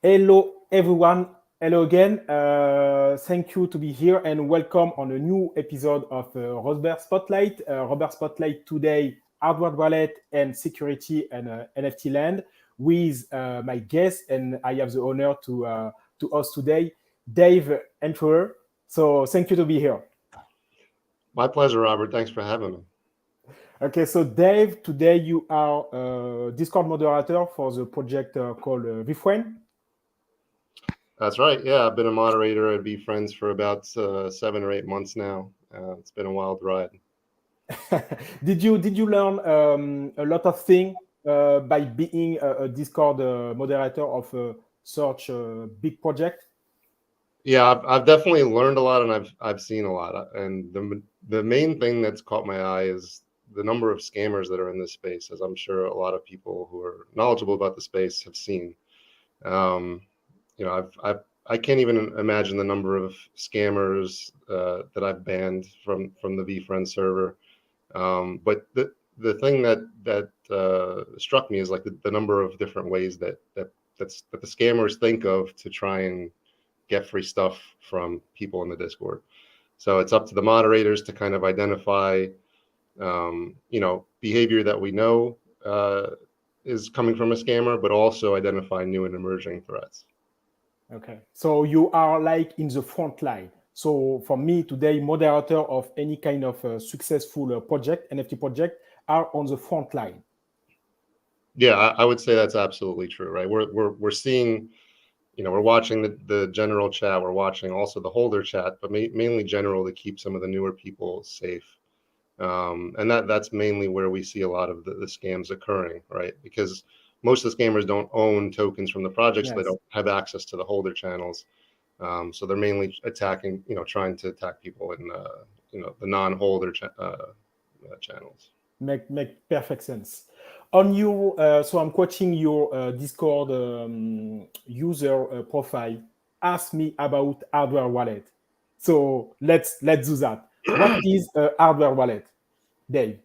Hello, everyone. Hello again. Thank you to be here and welcome on a new episode of Robert Spotlight. Robert Spotlight today, hardware wallet and security and NFT land with my guest, and I have the honor to host today, Dave EHRENTREU. So thank you to be here. My pleasure, Robert. Thanks for having me. Okay, so Dave, today you are Discord moderator for the project called VFriend. That's right. Yeah, I've been a moderator at VFriends for about 7 or 8 months now. It's been a wild ride. Did you learn a lot of things by being a Discord moderator of such a big project? Yeah, I've definitely learned a lot, and I've seen a lot. And the main thing that's caught my eye is the number of scammers that are in this space, as I'm sure a lot of people who are knowledgeable about the space have seen. I can't even imagine the number of scammers that I've banned from the VFriend server. But the thing that struck me is like the number of different ways that the scammers think of to try and get free stuff from people in the Discord. So it's up to the moderators to kind of identify, behavior that we know is coming from a scammer, but also identify new and emerging threats. Okay, so you are like in the front line. So for me today, moderator of any kind of successful project, NFT project, are on the front line. Yeah, I would say that's absolutely true, right? We're seeing, we're watching the general chat, we're watching also the holder chat, but mainly general to keep some of the newer people safe. And that's mainly where we see a lot of the scams occurring, right? Because most of the scammers don't own tokens from the projects. Yes. They don't have access to the holder channels. So they're mainly attacking, trying to attack people in, the non-holder channels. Make perfect sense. On your, so I'm quoting your Discord user profile. Ask me about hardware wallet. So let's do that. What is a hardware wallet, Dave?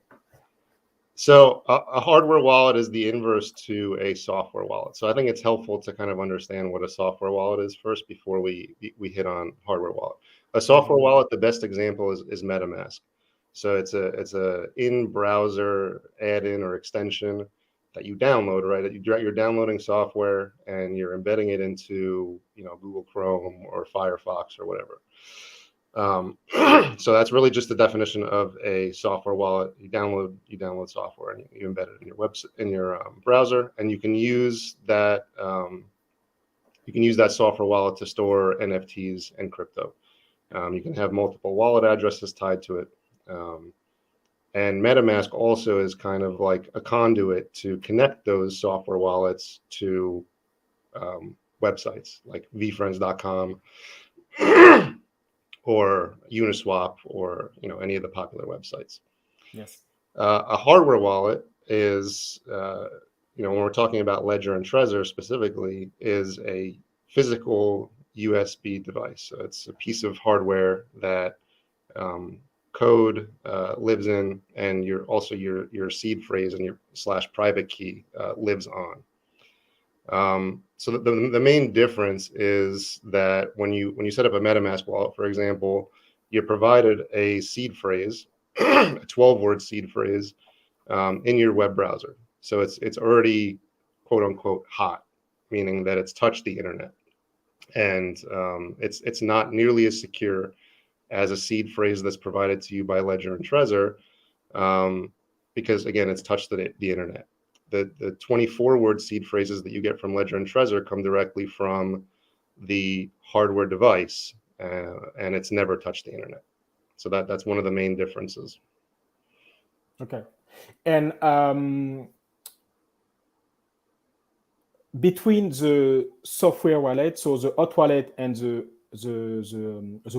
So a hardware wallet is the inverse to a software wallet. So I think it's helpful to kind of understand what a software wallet is first before we hit on hardware wallet. A software wallet, the best example is MetaMask. So it's a in-browser add-in or extension that you download, right? You're downloading software and you're embedding it into Google Chrome or Firefox or whatever. So that's really just the definition of a software wallet. You download software and you embed it in your website, in your browser, and you can use that software wallet to store NFTs and crypto. You can have multiple wallet addresses tied to it. And MetaMask also is kind of like a conduit to connect those software wallets to websites like vfriends.com or Uniswap or any of the popular websites. Yes. A hardware wallet is when we're talking about Ledger and Trezor specifically, is a physical USB device. So it's a piece of hardware that code lives in, and your seed phrase and your /private key lives on. So the main difference is that when you set up a MetaMask wallet, for example, you're provided a seed phrase, a 12-word seed phrase in your web browser. So it's already quote unquote hot, meaning that it's touched the internet, and it's not nearly as secure as a seed phrase that's provided to you by Ledger and Trezor, because again, it's touched the internet. The 24-word seed phrases that you get from Ledger and Trezor come directly from the hardware device, and it's never touched the internet. So that's one of the main differences. Okay, and between the software wallet, so the hot wallet, and the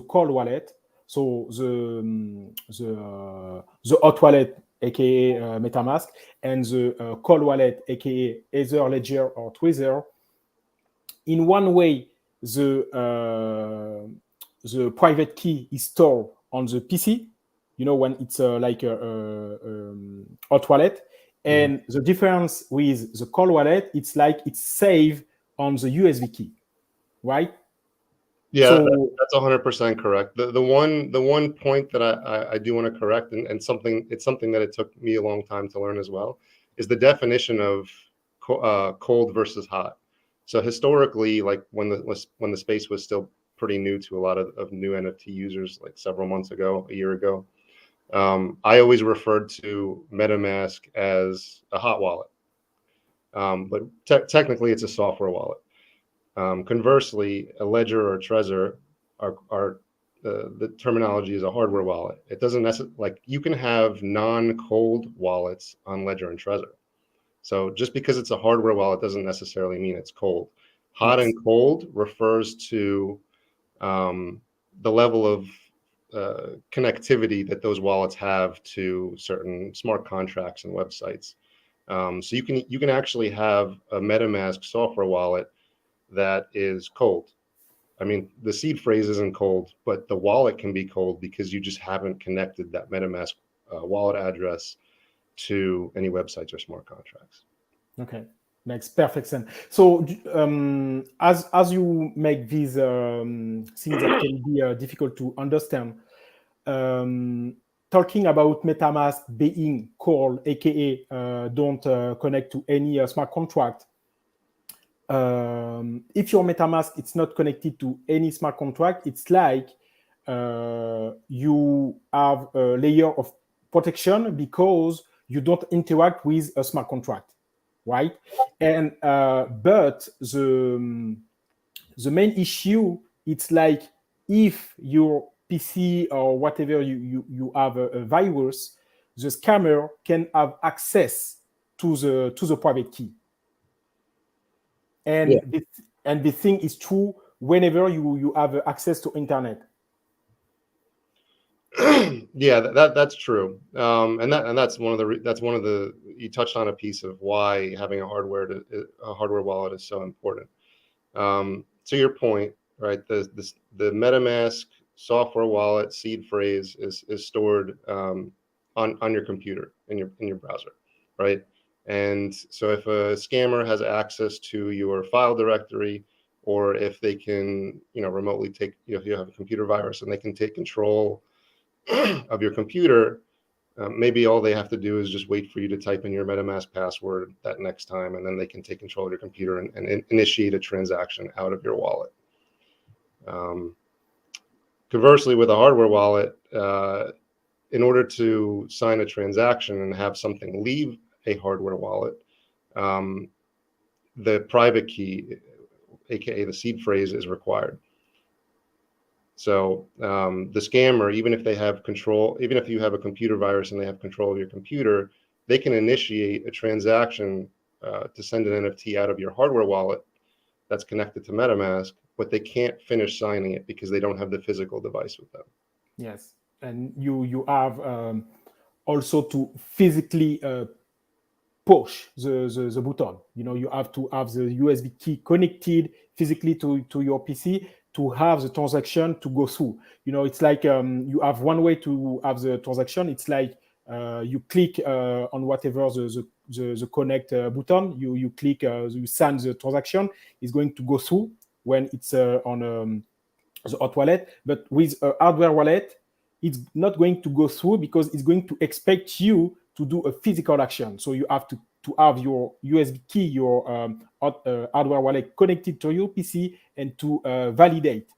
cold wallet, so the hot wallet, aka MetaMask, and the cold wallet, aka either Ledger or Trezor, in one way, the private key is stored on the PC, when it's like a hot wallet. And the difference with the cold wallet, it's like it's saved on the USB key, right? Yeah, So that's 100% correct. The one point that I do want to correct, and it's something that it took me a long time to learn as well, is the definition of cold versus hot. So historically, like when the space was still pretty new to a lot of new NFT users, like several months ago, a year ago, I always referred to MetaMask as a hot wallet, but technically it's a software wallet. Conversely, a ledger or a trezor are the terminology is a hardware wallet. It doesn't necessarily, like, you can have non-cold wallets on ledger and trezor. So just because it's a hardware wallet doesn't necessarily mean it's cold. Hot yes. and cold refers to the level of connectivity that those wallets have to certain smart contracts and websites. So you can actually have a MetaMask software wallet that is cold. I mean, the seed phrase isn't cold, but the wallet can be cold because you just haven't connected that MetaMask wallet address to any websites or smart contracts. Okay, makes perfect sense. So as you make these things that can be difficult to understand, talking about MetaMask being cold, aka don't connect to any smart contract. If your MetaMask it's not connected to any smart contract, it's like you have a layer of protection because you don't interact with a smart contract, right? And but the main issue it's like if your PC or whatever you have a virus, the scammer can have access to the private key. Yeah. And the thing is true whenever you have access to internet. Yeah, that's true. And that's one of the you touched on a piece of why having a hardware wallet is so important. To your point, right? The MetaMask software wallet seed phrase is stored on your computer in your browser, right? And so if a scammer has access to your file directory, or if they can, remotely take, if you have a computer virus and they can take control of your computer, maybe all they have to do is just wait for you to type in your MetaMask password that next time, and then they can take control of your computer and initiate a transaction out of your wallet. Conversely, with a hardware wallet, in order to sign a transaction and have something leave a hardware wallet, the private key, aka the seed phrase, is required. So the scammer, even if they have control, even if you have a computer virus and they have control of your computer, they can initiate a transaction to send an NFT out of your hardware wallet that's connected to MetaMask, but they can't finish signing it because they don't have the physical device with them. Yes, and you have also to physically push the button. You have to have the USB key connected physically to your PC to have the transaction to go through. It's like you have one way to have the transaction. It's like you click on whatever the connect button. You click, you send the transaction. It's going to go through when it's on the hot wallet. But with a hardware wallet, it's not going to go through because it's going to expect you to do a physical action. So you have to have your USB key, your hardware wallet connected to your PC and to validate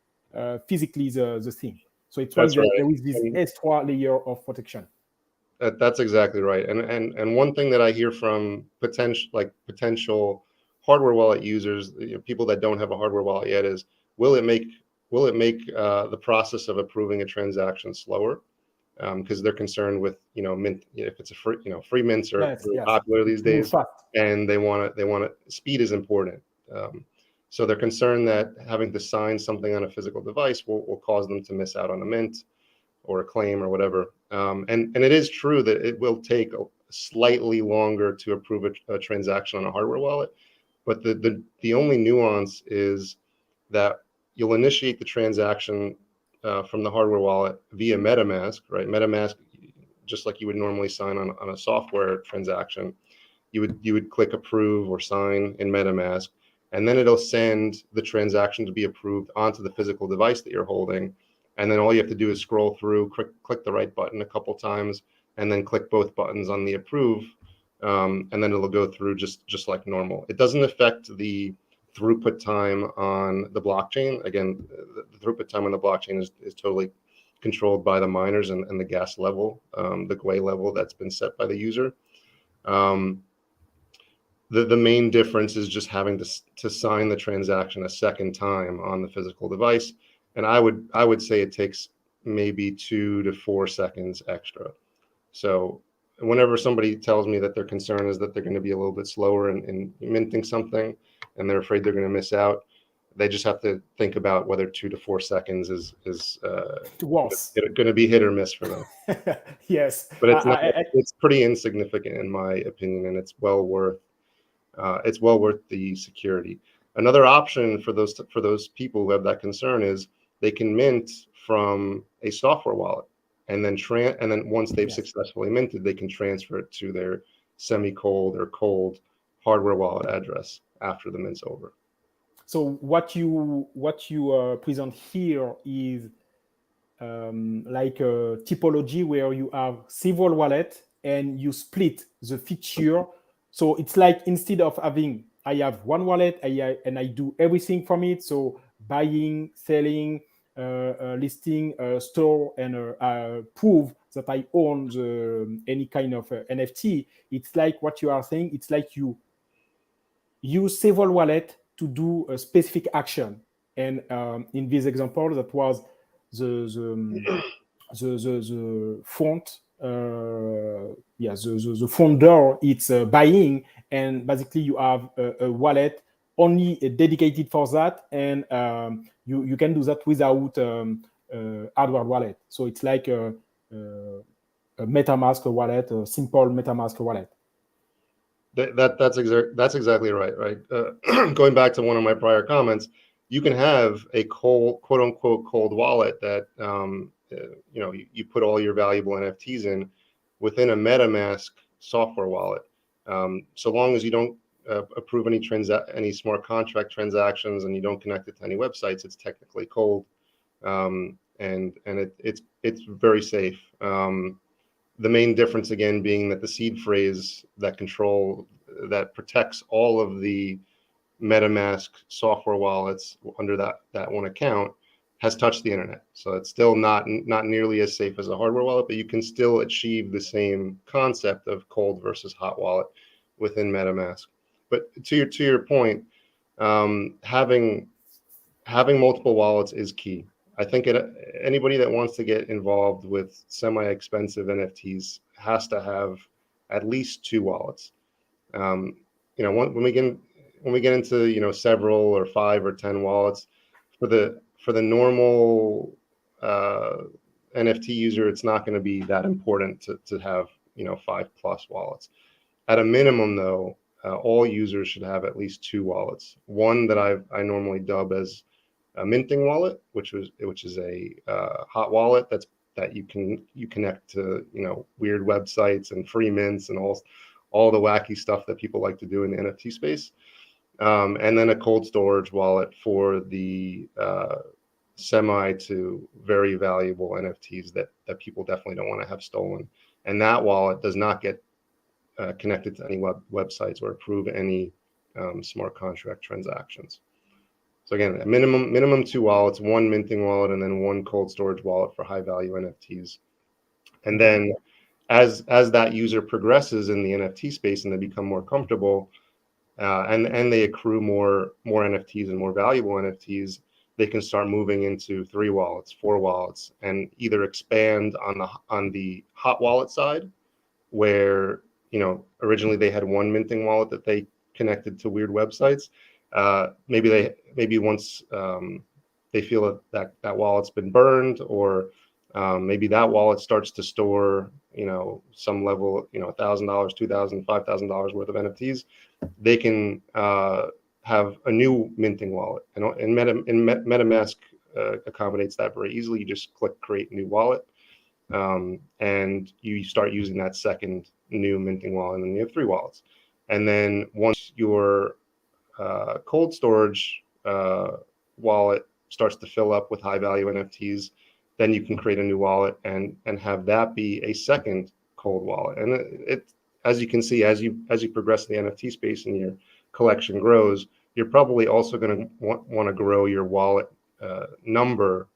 physically the thing. So it's why That's right. there is this extra layer of protection. That's exactly right. And one thing that I hear from potential hardware wallet users, people that don't have a hardware wallet yet, is will it make the process of approving a transaction slower? Because they're concerned with mint, if it's a free mints are really popular these days, and they want speed is important. So they're concerned that having to sign something on a physical device will cause them to miss out on a mint or a claim or whatever. And it is true that it will take slightly longer to approve a transaction on a hardware wallet, but the only nuance is that you'll initiate the transaction from the hardware wallet via MetaMask, right? MetaMask, just like you would normally sign on a software transaction, you would click approve or sign in MetaMask, and then it'll send the transaction to be approved onto the physical device that you're holding. And then all you have to do is scroll through, click the right button a couple times, and then click both buttons on the approve, and then it'll go through just like normal. It doesn't affect the throughput time on the blockchain. Again, the throughput time on the blockchain is totally controlled by the miners and the gas level, the GUI level that's been set by the user. The main difference is just having to sign the transaction a second time on the physical device. And I would say it takes maybe 2 to 4 seconds extra. So whenever somebody tells me that their concern is that they're going to be a little bit slower in minting something and they're afraid they're going to miss out, they just have to think about whether 2 to 4 seconds is going to be hit or miss for them. Yes, but it's not. It's pretty insignificant in my opinion, and it's well worth the security. Another option for those people who have that concern is they can mint from a software wallet, and then once they've successfully minted, they can transfer it to their semi-cold or cold hardware wallet address after the mint's over. So what you present here is like a typology where you have several wallets and you split the feature. So it's like instead of having, I have one wallet and I do everything from it. So buying, selling, listing, store, and prove that I own any kind of NFT. It's like what you are saying. It's like you use several wallets to do a specific action. And in this example, that was the font, the founder, it's buying, and basically you have a wallet only dedicated for that, and you can do that without hardware wallet. So it's like a MetaMask wallet, a simple MetaMask wallet. That's exactly right. Going back to one of my prior comments, you can have a quote unquote cold wallet that you put all your valuable NFTs in within a MetaMask software wallet. So long as you don't approve any smart contract transactions and you don't connect it to any websites, it's technically cold, and it's very safe. The main difference, again, being that the seed phrase that protects all of the MetaMask software wallets under that one account has touched the internet. So it's still not nearly as safe as a hardware wallet, but you can still achieve the same concept of cold versus hot wallet within MetaMask. But to your point, having multiple wallets is key. I think anybody that wants to get involved with semi-expensive NFTs has to have at least 2 wallets. When we get into several or 5 or 10 wallets, for the normal NFT user, it's not going to be that important to have 5+ wallets. At a minimum, though, all users should have at least 2 wallets. One that I normally dub as a minting wallet, which is a hot wallet that you connect to weird websites and free mints and all the wacky stuff that people like to do in the NFT space, and then a cold storage wallet for the semi to very valuable NFTs that people definitely don't want to have stolen. And that wallet does not get connected to any websites or approve any smart contract transactions. So again, a minimum 2 wallets, 1 minting wallet, and then 1 cold storage wallet for high value NFTs. And then as that user progresses in the NFT space and they become more comfortable, and they accrue more NFTs and more valuable NFTs, they can start moving into 3 wallets, 4 wallets, and either expand on the hot wallet side, where originally they had 1 minting wallet that they connected to weird websites. Maybe once they feel that wallet's been burned, or maybe that wallet starts to store some level, $1,000, $2,000, $5,000 worth of NFTs, they can have a new minting wallet, and MetaMask accommodates that very easily. You just click create new wallet, and you start using that second new minting wallet, and then you have 3 wallets. And then once your cold storage wallet starts to fill up with high value NFTs, then you can create a new wallet and have that be a second cold wallet. And it as you can see, as you progress in the NFT space and your collection grows, you're probably also going to want to grow your wallet number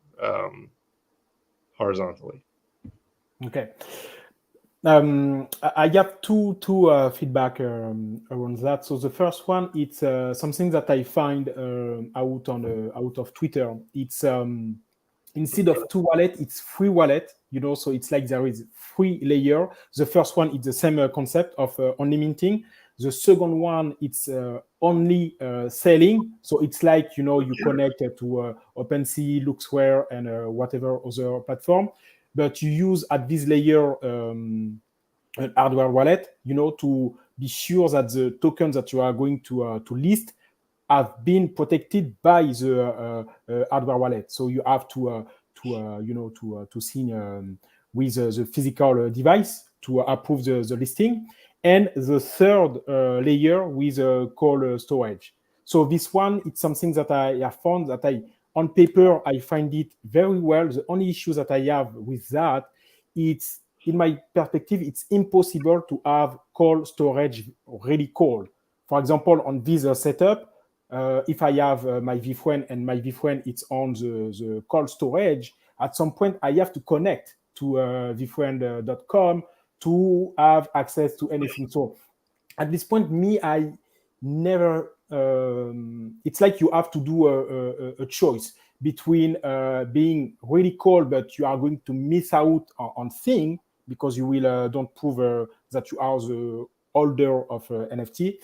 horizontally. Okay. I have two feedback around that. So the first one, it's something that I find out of Twitter. It's instead of two wallet, it's three wallet. So it's like there is three layer. The first one is the same concept of only minting. The second one, it's only selling. So it's like you connect to OpenSea, Luxware, and whatever other platform. But you use at this layer an hardware wallet, to be sure that the tokens that you are going to list have been protected by the hardware wallet. So you have to sign with the physical device to approve the listing. And the third layer with cold storage. So this one, it's something that I have found that on paper, I find it very well. The only issue that I have with that, it's, in my perspective, it's impossible to have cold storage really cold. For example, on this setup, if I have my VFriend and my VFriend, it's on the cold storage, at some point I have to connect to vfriend.com to have access to anything. So at this point, I never, it's like you have to do a choice between being really cold, but you are going to miss out on things because you will don't prove that you are the holder of NFT,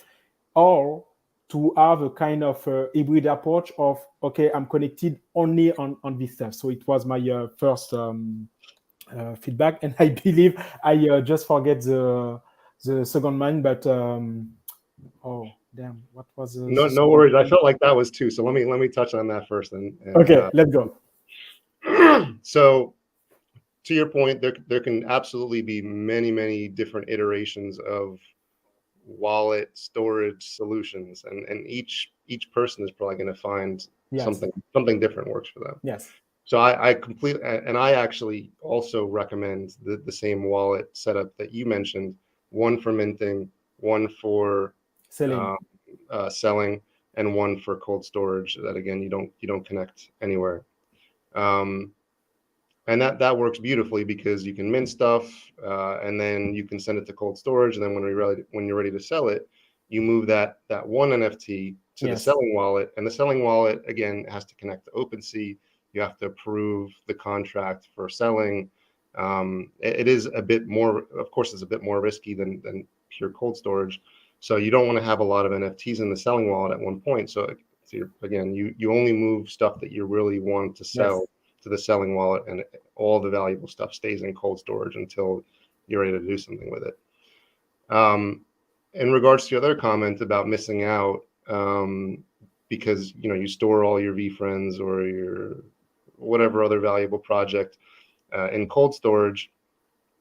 or to have a kind of hybrid approach of, okay, I'm connected only on this stuff. So it was my first feedback, and I believe I just forget the second one, but oh damn, what was no worries. I felt like that was two. So let me touch on that first. And okay, let's go. So to your point, there can absolutely be many different iterations of wallet storage solutions, and each person is probably going to find something different works for them. Yes. So I completely, and I actually also recommend the same wallet setup that you mentioned, one for minting, one for selling, and one for cold storage that, again, you don't connect anywhere. And that works beautifully because you can mint stuff, and then you can send it to cold storage, and then when you're ready to sell it, you move that one NFT to the selling wallet, and the selling wallet, again, has to connect to OpenSea. You have to approve the contract for selling. It is a bit more, of course, it's a bit more risky than pure cold storage. So you don't want to have a lot of NFTs in the selling wallet at one point. So again, you only move stuff that you really want to sell to the selling wallet, and all the valuable stuff stays in cold storage until you're ready to do something with it. In regards to your other comment about missing out, because you store all your VFriends or your whatever other valuable project in cold storage,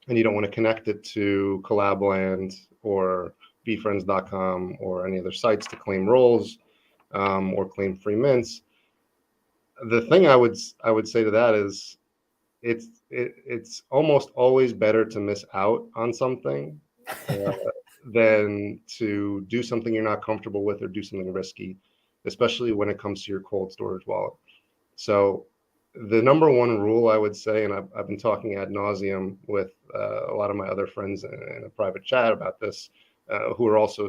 and you don't want to connect it to Collabland or VFriends.com or any other sites to claim roles or claim free mints. The thing I would say to that is it's almost always better to miss out on something than to do something you're not comfortable with or do something risky, especially when it comes to your cold storage wallet. So the number one rule I would say, and I've been talking ad nauseum with a lot of my other friends in a private chat about this, who are also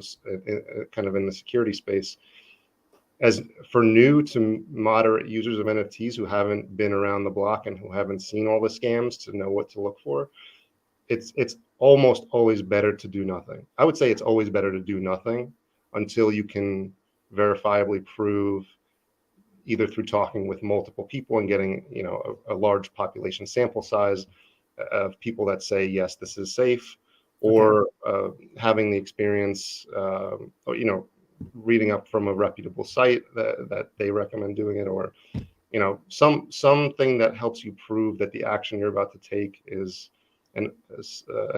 kind of in the security space, as for new to moderate users of NFTs who haven't been around the block and who haven't seen all the scams to know what to look for, it's almost always better to do nothing. I would say it's always better to do nothing until you can verifiably prove, either through talking with multiple people and getting a large population sample size of people that say, yes, this is safe, or having the experience, reading up from a reputable site that they recommend doing it, or something that helps you prove that the action you're about to take is an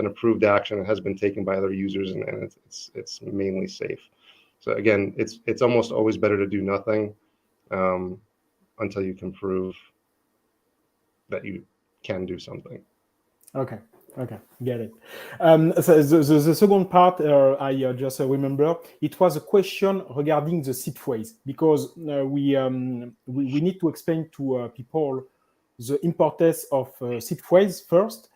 approved action that has been taken by other users, and it's mainly safe. So again, it's almost always better to do nothing until you can prove that you can do something. Okay, get it. So the second part, I just remember, it was a question regarding the seed phrase, because we need to explain to people the importance of seed phrase first,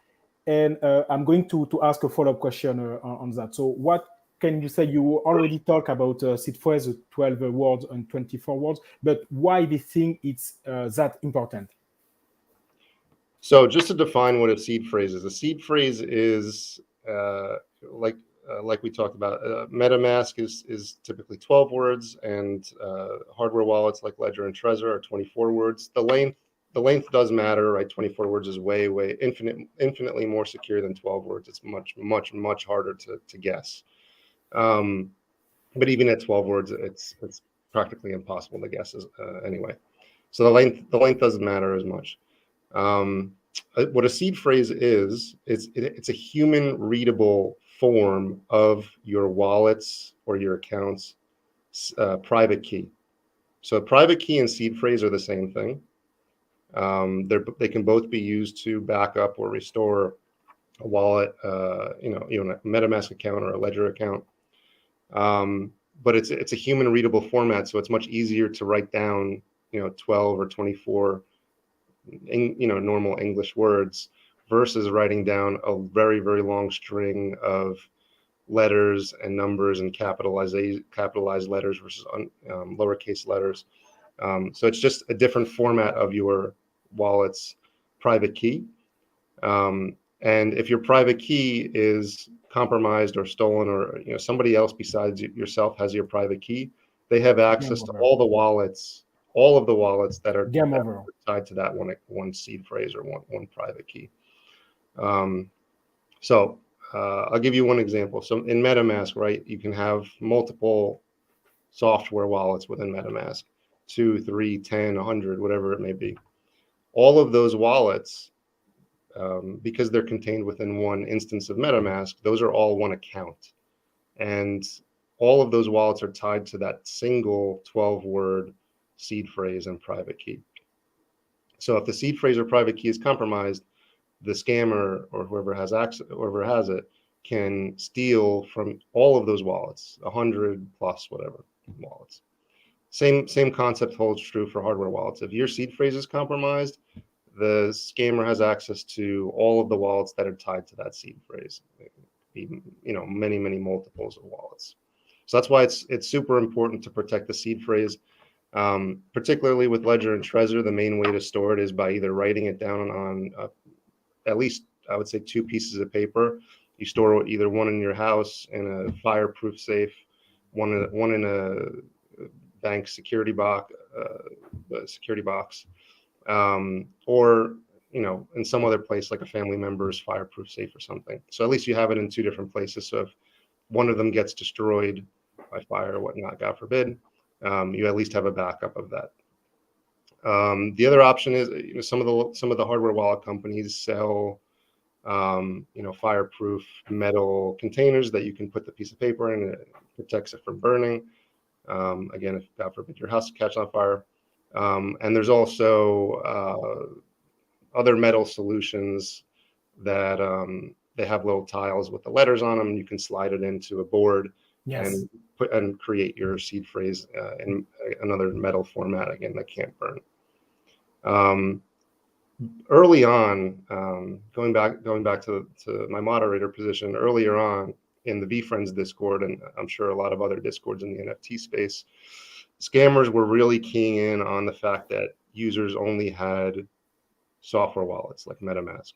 and I'm going to ask a follow-up question on that. So what can you say? You already talk about seed phrase, 12 words and 24 words, but why do you think it's that important? So just to define what a seed phrase is like we talked about, MetaMask is typically 12 words, and hardware wallets like Ledger and Trezor are 24 words. The length does matter, right? 24 words is way infinitely more secure than 12 words. It's much harder to guess. But even at 12 words, it's practically impossible to guess anyway. So the length doesn't matter as much. What a seed phrase is it's a human readable form of your wallet's or your account's private key. So a private key and seed phrase are the same thing. They can both be used to back up or restore a wallet, a MetaMask account or a Ledger account. But it's a human readable format, so it's much easier to write down 12 or 24 normal English words versus writing down a very, very long string of letters and numbers and capitalized letters versus lowercase letters. So it's just a different format of your wallet's private key. And if your private key is compromised or stolen, or somebody else besides yourself has your private key, they have access to all of the wallets that are tied to that one seed phrase or one private key. So I'll give you one example. So in MetaMask, right, you can have multiple software wallets within MetaMask, 2, 3, 10, 100, whatever it may be. All of those wallets, because they're contained within one instance of MetaMask, those are all one account. And all of those wallets are tied to that single 12-word seed phrase and private key. So if the seed phrase or private key is compromised, the scammer or whoever has it can steal from all of those wallets, 100 plus whatever wallets. Same concept holds true for hardware wallets. If your seed phrase is compromised, the scammer has access to all of the wallets that are tied to that seed phrase, many multiples of wallets. So that's why it's super important to protect the seed phrase. Particularly with Ledger and Trezor, the main way to store it is by either writing it down on at least, I would say, 2 pieces of paper. You store either one in your house in a fireproof safe, one in a bank security box, or in some other place like a family member's fireproof safe or something. So at least you have it in 2 different places. So if one of them gets destroyed by fire or whatnot, God forbid, you at least have a backup of that. The other option is some of the hardware wallet companies sell fireproof metal containers that you can put the piece of paper in, and it protects it from burning. Again, if God forbid your house catches on fire. And there's also other metal solutions that they have little tiles with the letters on them, and you can slide it into a board. Yes. And create your seed phrase in another metal format, again, that can't burn. Early on, going back to my moderator position, earlier on in the VFriends Discord, and I'm sure a lot of other Discords in the NFT space, scammers were really keying in on the fact that users only had software wallets like MetaMask.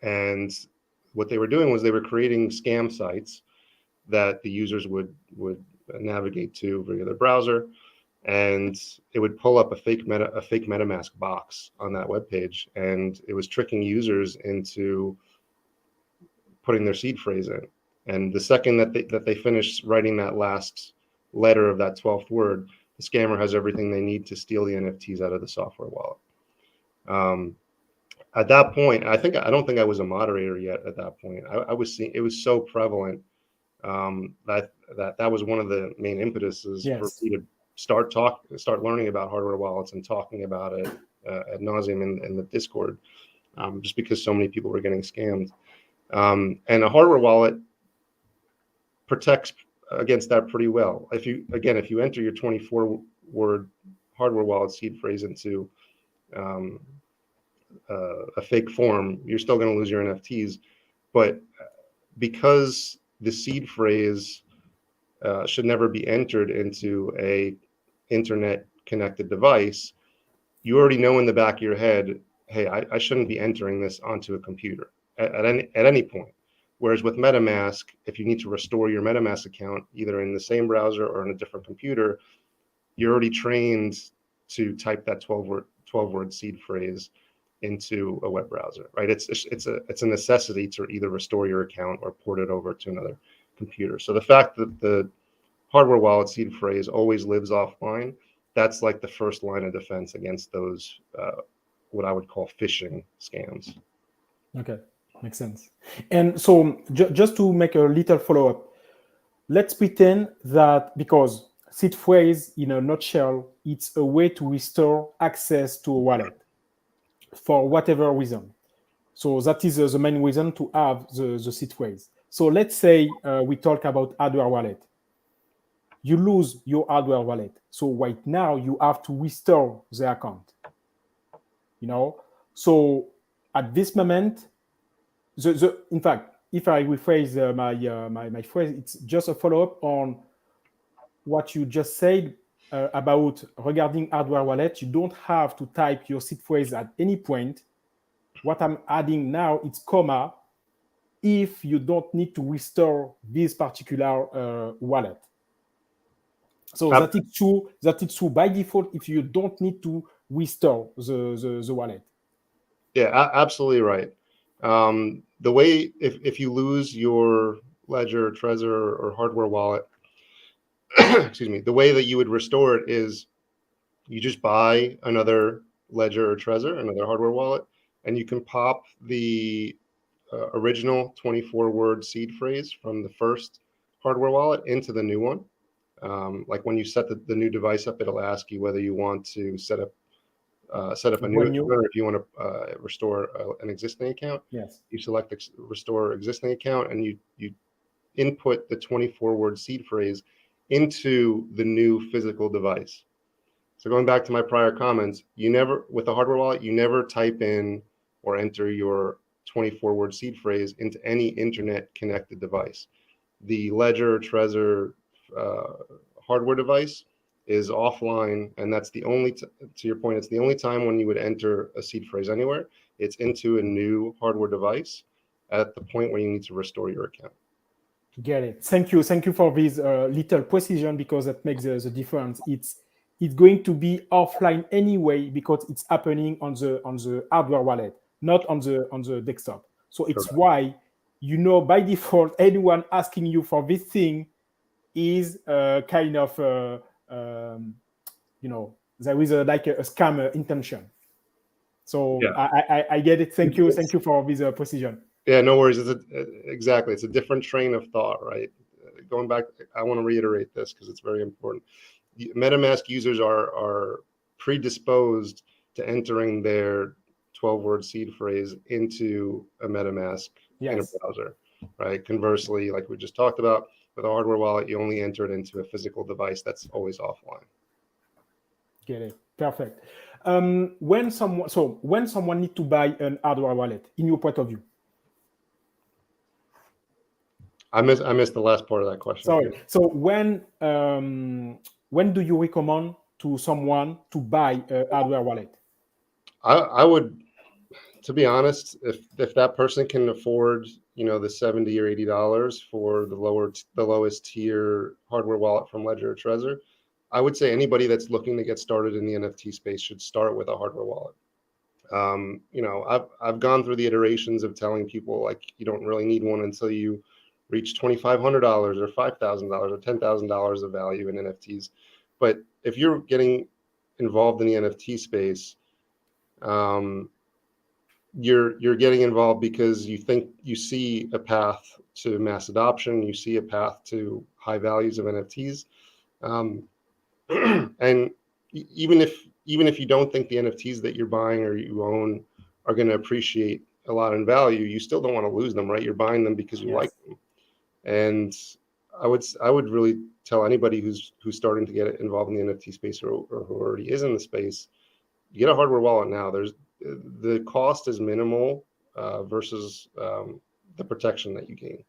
And what they were doing was they were creating scam sites that the users would navigate to via their browser, and it would pull up a fake MetaMask box on that web page, and it was tricking users into putting their seed phrase in. And the second that they finish writing that last letter of that 12th word, the scammer has everything they need to steal the NFTs out of the software wallet. At that point, I don't think I was a moderator yet. At that point, I was seeing it was so prevalent. That was one of the main impetuses for Yes. me to start learning about hardware wallets and talking about it ad nauseum in the Discord, just because so many people were getting scammed. And a hardware wallet protects against that pretty well. If you enter your 24-word hardware wallet seed phrase into a fake form, you're still going to lose your NFTs. But because the seed phrase should never be entered into a internet connected device, you already know in the back of your head, hey, I shouldn't be entering this onto a computer at any point. Whereas with MetaMask, if you need to restore your MetaMask account, either in the same browser or in a different computer, you're already trained to type that 12-word seed phrase into a web browser, right? It's a necessity to either restore your account or port it over to another computer. So the fact that the hardware wallet seed phrase always lives offline, that's like the first line of defense against those what I would call phishing scams. Okay, makes sense. And so just to make a little follow-up, let's pretend that because seed phrase, in a nutshell, it's a way to restore access to a wallet for whatever reason. So that is the main reason to have the seed phrase. So let's say we talk about hardware wallet. You lose your hardware wallet. So right now you have to restore the account. So at this moment, in fact, if I rephrase my phrase, it's just a follow-up on what you just said about regarding hardware wallet. You don't have to type your seed phrase at any point. What I'm adding now is comma if you don't need to restore this particular wallet. So that is true by default if you don't need to restore the wallet. Yeah, absolutely right. The way if you lose your Ledger, Trezor, or hardware wallet, excuse me, the way that you would restore it is you just buy another Ledger or Trezor, another hardware wallet, and you can pop the original 24-word seed phrase from the first hardware wallet into the new one. Like when you set the new device up, it'll ask you whether you want to set up a new account, or if you want to restore an existing account. Yes. You select restore existing account, and you input the 24-word seed phrase into the new physical device. So going back to my prior comments, with a hardware wallet, you never type in or enter your 24-word seed phrase into any internet connected device. The Ledger, Trezor hardware device is offline, and that's the only, to your point, it's the only time when you would enter a seed phrase anywhere. It's into a new hardware device at the point where you need to restore your account. Get it. Thank you for this little precision, because that makes the difference. It's going to be offline anyway because it's happening on the hardware wallet, not on the desktop. So it's Correct. why, by default, anyone asking you for this thing is kind of there is like a scam intention. So yeah. I get it. Thank you for this precision. Yeah, no worries. Exactly. It's a different train of thought, right? Going back, I want to reiterate this because it's very important. MetaMask users are predisposed to entering their 12-word seed phrase into a MetaMask in a browser, right? Conversely, like we just talked about, with a hardware wallet, you only enter it into a physical device that's always offline. Get it. Perfect. When someone needs to buy an hardware wallet, in your point of view? I missed the last part of that question. Sorry. So when do you recommend to someone to buy a hardware wallet? I would, to be honest, if that person can afford, the $70 or $80 for the lowest tier hardware wallet from Ledger or Trezor, I would say anybody that's looking to get started in the NFT space should start with a hardware wallet. I've gone through the iterations of telling people, like, you don't really need one until you reach $2,500 or $5,000 or $10,000 of value in NFTs. But if you're getting involved in the NFT space, you're getting involved because you think you see a path to mass adoption, you see a path to high values of NFTs, and even if you don't think the NFTs that you're buying or you own are going to appreciate a lot in value, you still don't want to lose them, right? You're buying them because you Yes. like them. And I would really tell anybody who's starting to get involved in the NFT space or who already is in the space, get a hardware wallet now. The cost is minimal versus the protection that you gain.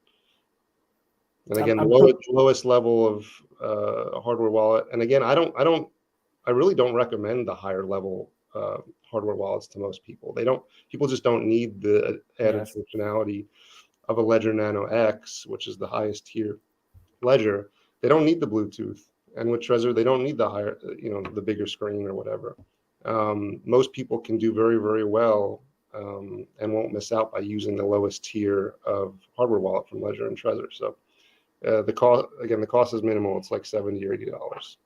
And again, the lowest level of hardware wallet. And again, I really don't recommend the higher level hardware wallets to most people. People just don't need the added functionality of a Ledger Nano X, which is the highest tier Ledger. They don't need the Bluetooth, and with Trezor, they don't need the higher, the bigger screen or whatever. Most people can do very, very well and won't miss out by using the lowest tier of hardware wallet from Ledger and Trezor. So the cost is minimal. It's like $70 or $80.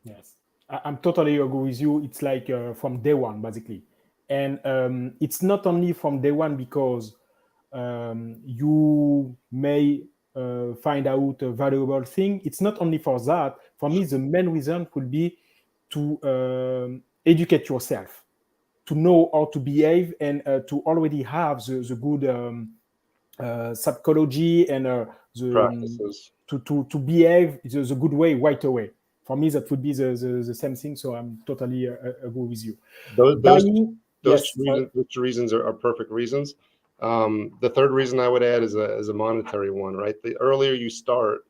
Yes, I'm totally agree with you. It's like from day one, basically. And it's not only from day one because you may find out a valuable thing. It's not only for that. For me, the main reason would be to educate yourself, to know how to behave, and to already have the good psychology and the Practices. to behave the good way right away. For me, that would be the same thing. So I'm totally agree with you. Those two reasons are perfect reasons. The third reason I would add is a monetary one, right? The earlier you start,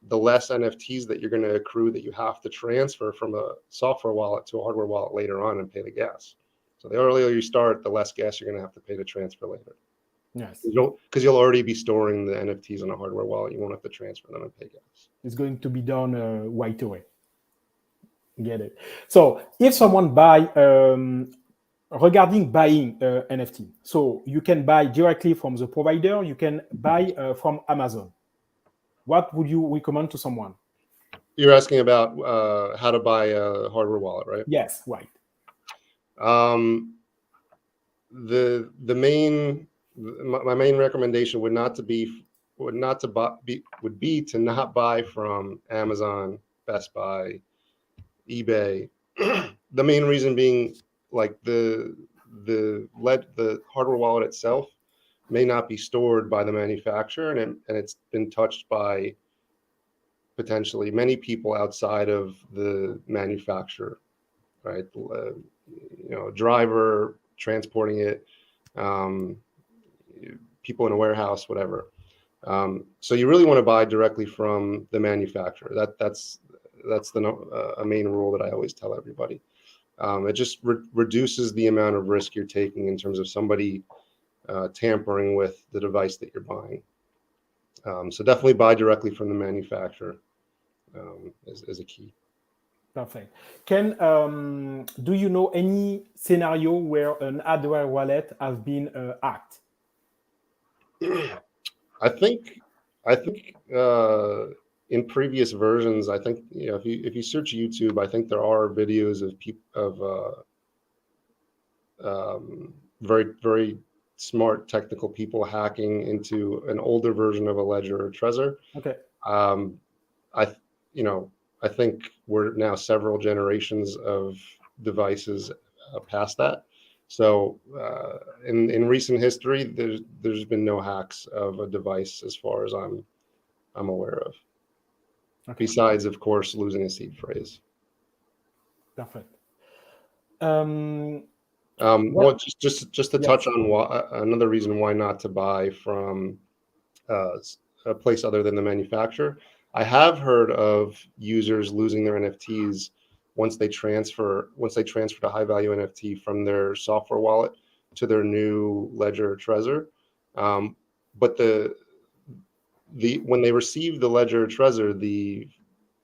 the less NFTs that you're going to accrue that you have to transfer from a software wallet to a hardware wallet later on and pay the gas. So the earlier you start, the less gas you're going to have to pay to transfer later. Yes. Because you'll already be storing the NFTs on a hardware wallet. You won't have to transfer them and pay gas. It's going to be done right away. Get it. So if someone buy, regarding buying NFT, so you can buy directly from the provider, you can buy from Amazon. What would you recommend to someone? You're asking about how to buy a hardware wallet, right? Yes, right. My main recommendation would be to not buy from Amazon, Best Buy, eBay. The main reason being, like, the hardware wallet itself may not be stored by the manufacturer, and it's been touched by potentially many people outside of the manufacturer, right? Driver transporting it, people in a warehouse, whatever. So you really want to buy directly from the manufacturer. That's a main rule that I always tell everybody. It just reduces the amount of risk you're taking in terms of somebody tampering with the device that you're buying. So definitely buy directly from the manufacturer is a key. Perfect. Do you know any scenario where an hardware wallet has been hacked? I think in previous versions, I think, if you search YouTube, I think there are videos of very, very smart technical people hacking into an older version of a Ledger or Trezor. Okay. I think we're now several generations of devices past that. So in recent history, there's been no hacks of a device as far as I'm aware of. Okay. Besides, of course, losing a seed phrase. Perfect. Well, just to touch on another reason why not to buy from a place other than the manufacturer. I have heard of users losing their NFTs once they transfer a high value NFT from their software wallet to their new Ledger or Trezor. But when they receive the Ledger or Trezor, the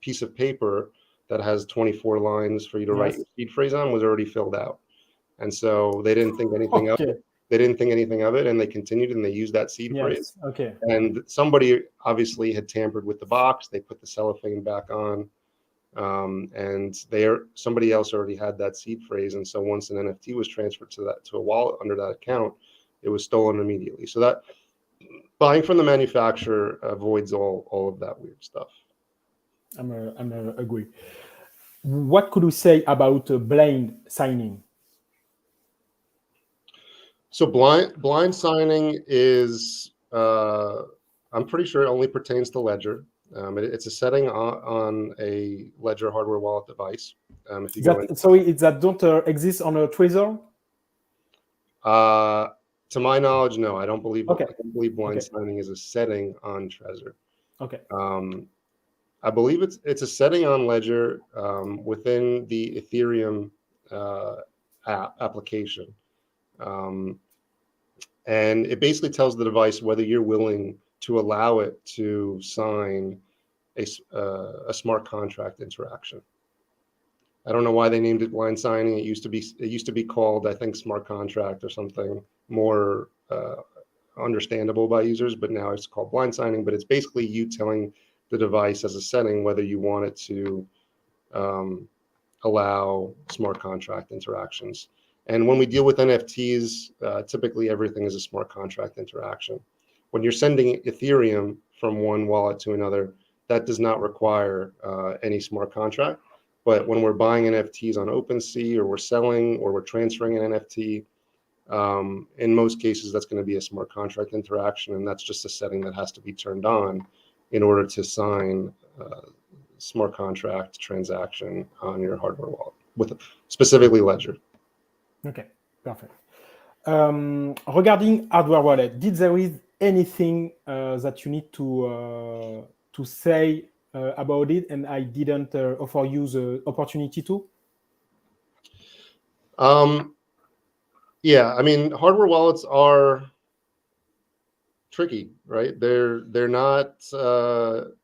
piece of paper that has 24 lines for you to write your seed phrase on was already filled out. And so they didn't think anything of it. They didn't think anything of it, and they continued and they used that seed phrase. Okay. And somebody obviously had tampered with the box. They put the cellophane back on, and somebody else already had that seed phrase. And so once an NFT was transferred to a wallet under that account, it was stolen immediately. So that buying from the manufacturer avoids all of that weird stuff. I'm agree. What could we say about blind signing? So blind signing is, I'm pretty sure it only pertains to Ledger. It's a setting on a Ledger hardware wallet device. If you go in, It's that don't exist on a Trezor? to my knowledge, no, I don't believe. Okay. I don't believe blind Okay. signing is a setting on Trezor. Okay. I believe it's a setting on Ledger within the Ethereum application, and it basically tells the device whether you're willing to allow it to sign a smart contract interaction. I don't know why they named it blind signing. It used to be called, I think, smart contract or something more understandable by users, but now it's called blind signing. But it's basically you telling the device as a setting whether you want it to allow smart contract interactions. And when we deal with NFTs, typically everything is a smart contract interaction. When you're sending Ethereum from one wallet to another, that does not require any smart contract. But when we're buying NFTs on OpenSea, or we're selling, or we're transferring an NFT, in most cases, that's going to be a smart contract interaction, and that's just a setting that has to be turned on in order to sign smart contract transaction on your hardware wallet, with specifically Ledger. Okay, perfect. Regarding hardware wallet, did there is anything that you need to say about it, and I didn't offer you the opportunity to? Yeah, I mean, hardware wallets are tricky, right? They're not super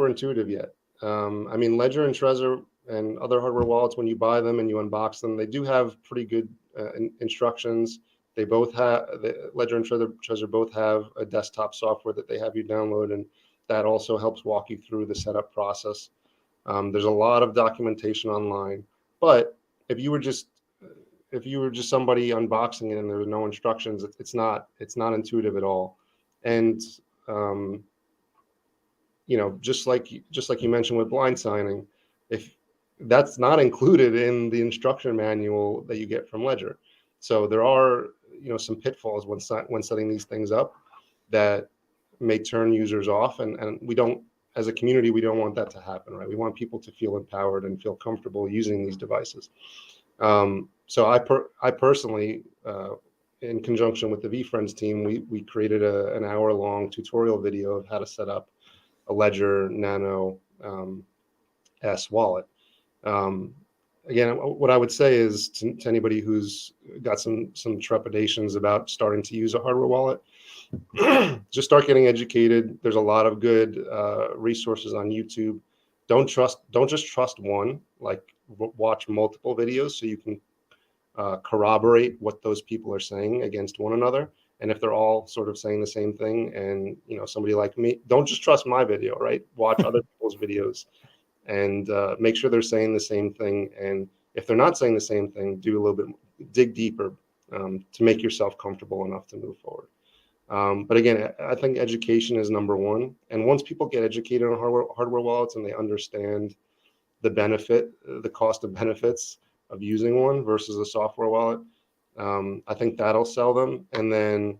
intuitive yet. I mean, Ledger and Trezor and other hardware wallets, when you buy them and you unbox them, they do have pretty good instructions. They both have, Ledger and Trezor both have a desktop software that they have you download, and that also helps walk you through the setup process. There's a lot of documentation online, but if you were just somebody unboxing it and there were no instructions, it's not intuitive at all. And just like you mentioned with blind signing, if that's not included in the instruction manual that you get from Ledger. So there are some pitfalls when setting these things up that may turn users off, and we don't, as a community, we don't want that to happen, right? We want people to feel empowered and feel comfortable using these devices. So I personally, in conjunction with the VFriends team, we created an hour-long tutorial video of how to set up a Ledger Nano S wallet. Again, what I would say is to anybody who's got some trepidations about starting to use a hardware wallet, just start getting educated. There's a lot of good resources on YouTube. Don't just trust one. Like, watch multiple videos so you can corroborate what those people are saying against one another. And if they're all sort of saying the same thing, and somebody like me, don't just trust my video, right? Watch other people's videos and make sure they're saying the same thing. And if they're not saying the same thing, do a little bit, dig deeper to make yourself comfortable enough to move forward. But again, I think education is number one. And once people get educated on hardware wallets and they understand the cost of benefits of using one versus a software wallet, I think that'll sell them. And then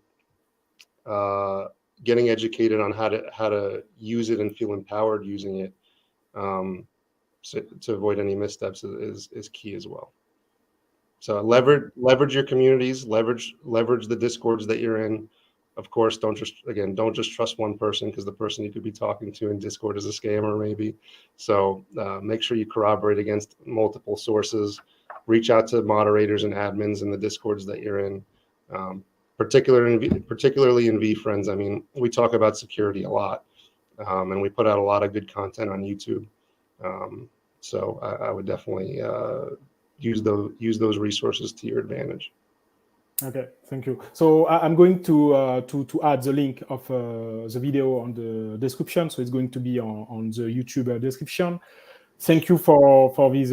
getting educated on how to use it and feel empowered using it, so to avoid any missteps is key as well. So leverage your communities, leverage the Discords that you're in. Of course, don't just trust one person, because the person you could be talking to in Discord is a scammer maybe. So make sure you corroborate against multiple sources. Reach out to moderators and admins in the Discords that you're in. Particularly in VFriends, I mean, we talk about security a lot, and we put out a lot of good content on YouTube. So I would definitely use those resources to your advantage. Okay, thank you. So I'm going to add the link of the video on the description. So it's going to be on the YouTube description. Thank you for this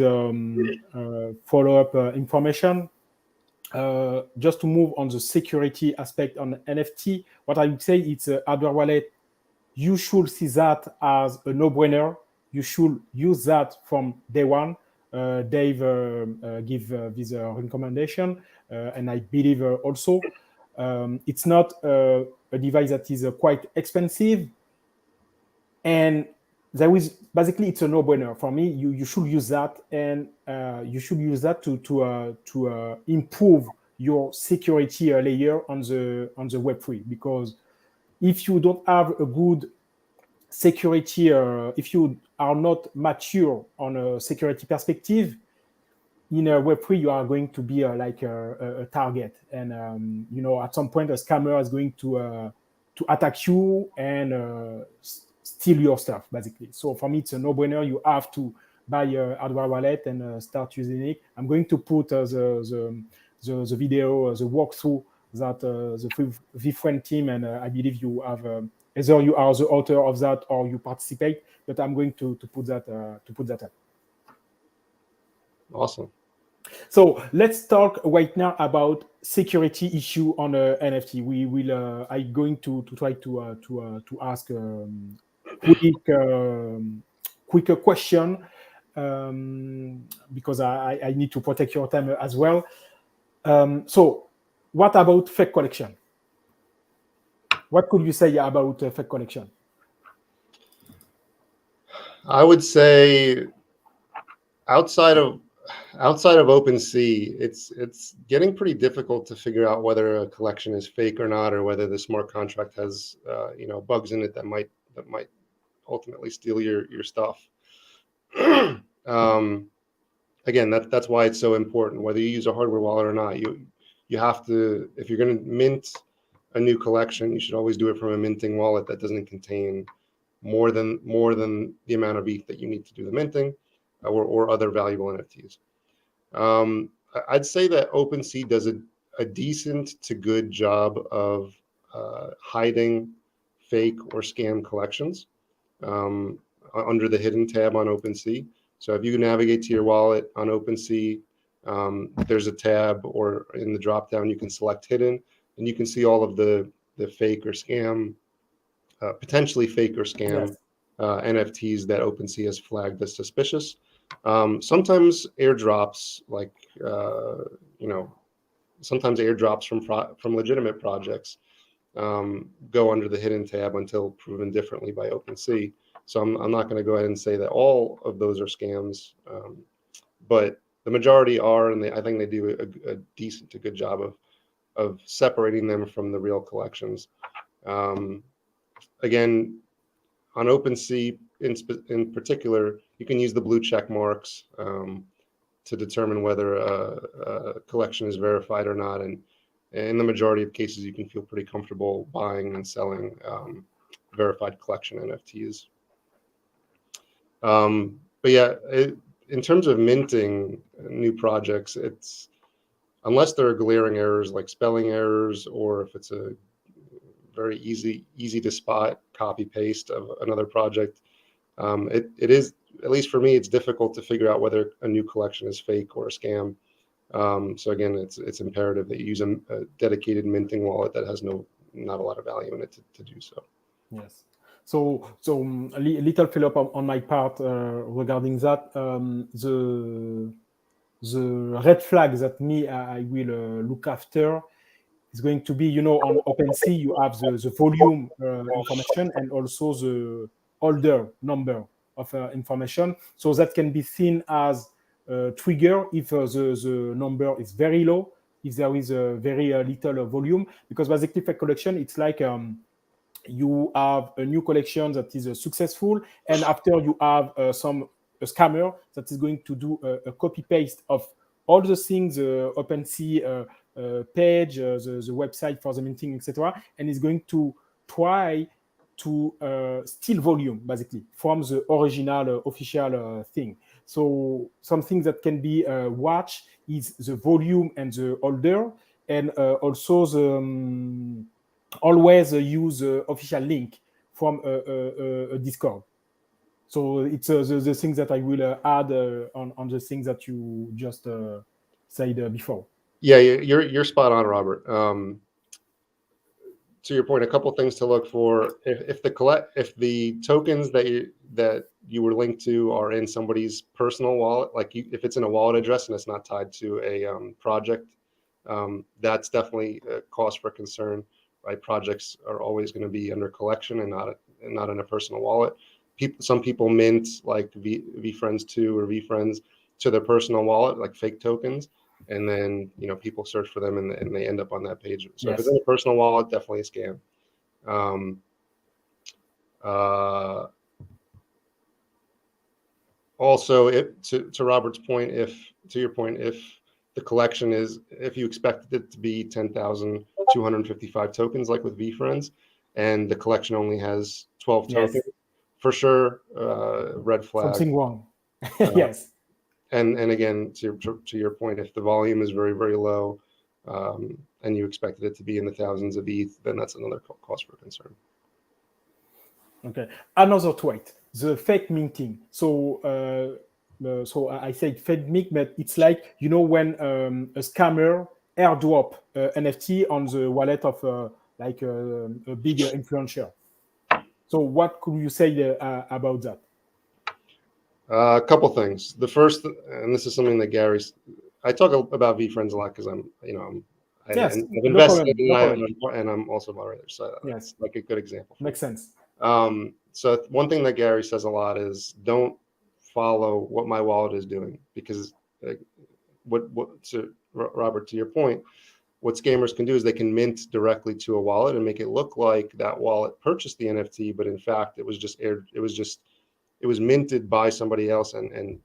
follow-up information. just to move on the security aspect on NFT, what I would say it's a hardware wallet. You should see that as a no-brainer. You should use that from day one. Dave give this recommendation, and I believe also it's not a device that is quite expensive, and there is basically it's a no-brainer for me. You should use that, and you should use that to improve your security layer on the Web3, because if you don't have a good security, if you are not mature on a security perspective, in a Web3 you are going to be like a target, and at some point a scammer is going to attack you and steal your stuff basically. So for me it's a no-brainer. You have to buy a hardware wallet and start using it. I'm going to put the video, the walkthrough that the VFriend team, and I believe you have either you are the author of that or you participate, but I'm going to put that up. Awesome. So let's talk right now about security issue on NFT. We will. I'm going to try to ask quicker question because I need to protect your time as well. So, what about fake collection? What could you say about fake collection? I would say outside of OpenSea, it's getting pretty difficult to figure out whether a collection is fake or not, or whether the smart contract has bugs in it that might ultimately steal your stuff. Again, that's why it's so important. Whether you use a hardware wallet or not, you have to, if you're going to mint a new collection, you should always do it from a minting wallet that doesn't contain more than the amount of ETH that you need to do the minting, or other valuable NFTs. I'd say that OpenSea does a decent to good job of hiding fake or scam collections under the hidden tab on OpenSea. So if you navigate to your wallet on OpenSea, there's a tab, or in the drop-down you can select hidden, and you can see all of the fake or scam, potentially fake or scam Yes. NFTs that OpenSea has flagged as suspicious. Sometimes airdrops, sometimes airdrops from legitimate projects go under the hidden tab until proven differently by OpenSea. So I'm not going to go ahead and say that all of those are scams, but the majority are, and I think they do a decent to good job of separating them from the real collections. Again, on OpenSea in particular, you can use the blue check marks to determine whether a collection is verified or not, and in the majority of cases, you can feel pretty comfortable buying and selling verified collection NFTs. But yeah, in terms of minting new projects, it's, unless there are glaring errors like spelling errors, or if it's a very easy to spot copy paste of another project, it is, at least for me, it's difficult to figure out whether a new collection is fake or a scam. So again, it's imperative that you use a dedicated minting wallet that has not a lot of value in it to do so. Yes. So a little follow-up on my part regarding that. The red flag that I will look after is going to be, on OpenSea, you have the volume information and also the holder number of information. So that can be seen as a trigger if the number is very low, if there is a very little volume, because basically fake collection, it's like you have a new collection that is successful, and after you have a scammer that is going to do a copy paste of all the things, the OpenSea page, the website for the minting, etc., and is going to try to steal volume basically from the original official thing. So something that can be watched is the volume and the holder, and also the always use official link from a Discord. So it's the things that I will add on the things that you just said before. Yeah, you're spot on, Robert. To your point, a couple things to look for. If the tokens that you were linked to are in somebody's personal wallet, if it's in a wallet address and it's not tied to a project, that's definitely a cause for concern. Right, projects are always going to be under collection and not in a personal wallet. Some people mint like VFriends 2 or VFriends to their personal wallet, like fake tokens, and then people search for them and they end up on that page. So if it's in a personal wallet, definitely a scam. Also, to Robert's point, if the collection if you expected it to be 10,255 tokens, like with VFriends, and the collection only has 12 tokens, for sure, red flag. Something wrong. Yes. And again, to your point, if the volume is very, very low, and you expected it to be in the thousands of ETH, then that's another cause for concern. Okay. Another trait, the fake minting. So I said fake mint, but it's like, when a scammer airdrop NFT on the wallet of a big influencer. So what could you say about that? A couple things. The first, and this is something that I talk about VFriends a lot because I've invested and I'm also a moderator, so it's like a good example. Makes sense. So one thing that Gary says a lot is don't follow what my wallet is doing, because Robert, to your point, what scammers can do is they can mint directly to a wallet and make it look like that wallet purchased the NFT, but in fact it was minted by somebody else and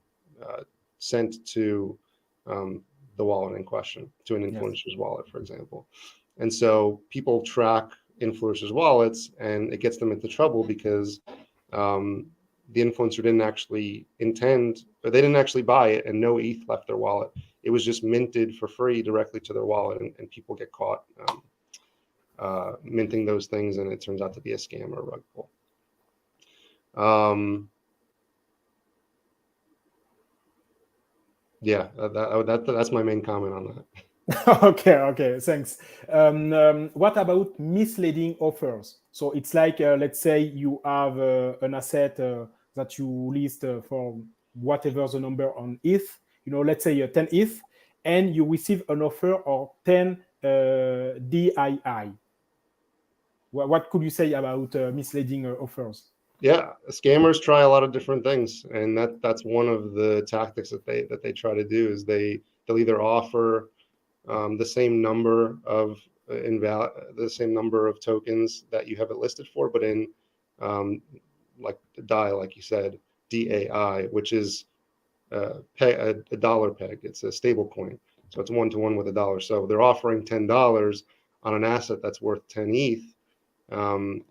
sent to the wallet in question, to an influencer's wallet, for example. And so people track influencers' wallets, and it gets them into trouble because the influencer didn't actually intend, or they didn't actually buy it, and no ETH left their wallet. It was just minted for free directly to their wallet, and people get caught minting those things, and it turns out to be a scam or a rug pull. Yeah, that's my main comment on that. Okay, thanks. What about misleading offers? So it's like, let's say you have an asset that you list for whatever the number on ETH, let's say 10 ETH, and you receive an offer of 10 DII. What could you say about misleading offers? Yeah, scammers try a lot of different things, and that's one of the tactics that they try to do is they'll either offer the same number of tokens that you have it listed for, but in like DAI, like you said, DAI, which is a dollar peg. It's a stable coin, so it's 1-to-1 with a dollar. So they're offering $10 on an asset that's worth 10 ETH. And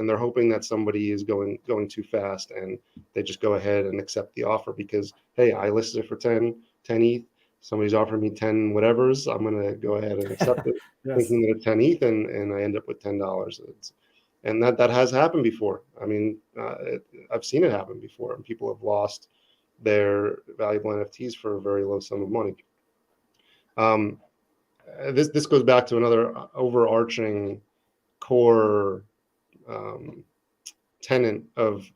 they're hoping that somebody is going too fast, and they just go ahead and accept the offer because, hey, I listed it for 10 ETH. Somebody's offering me 10 whatevers. I'm going to go ahead and accept it, thinking that it's 10 ETH, and I end up with $10. And that has happened before. I mean, I've seen it happen before, and people have lost their valuable NFTs for a very low sum of money. This goes back to another overarching core tenet of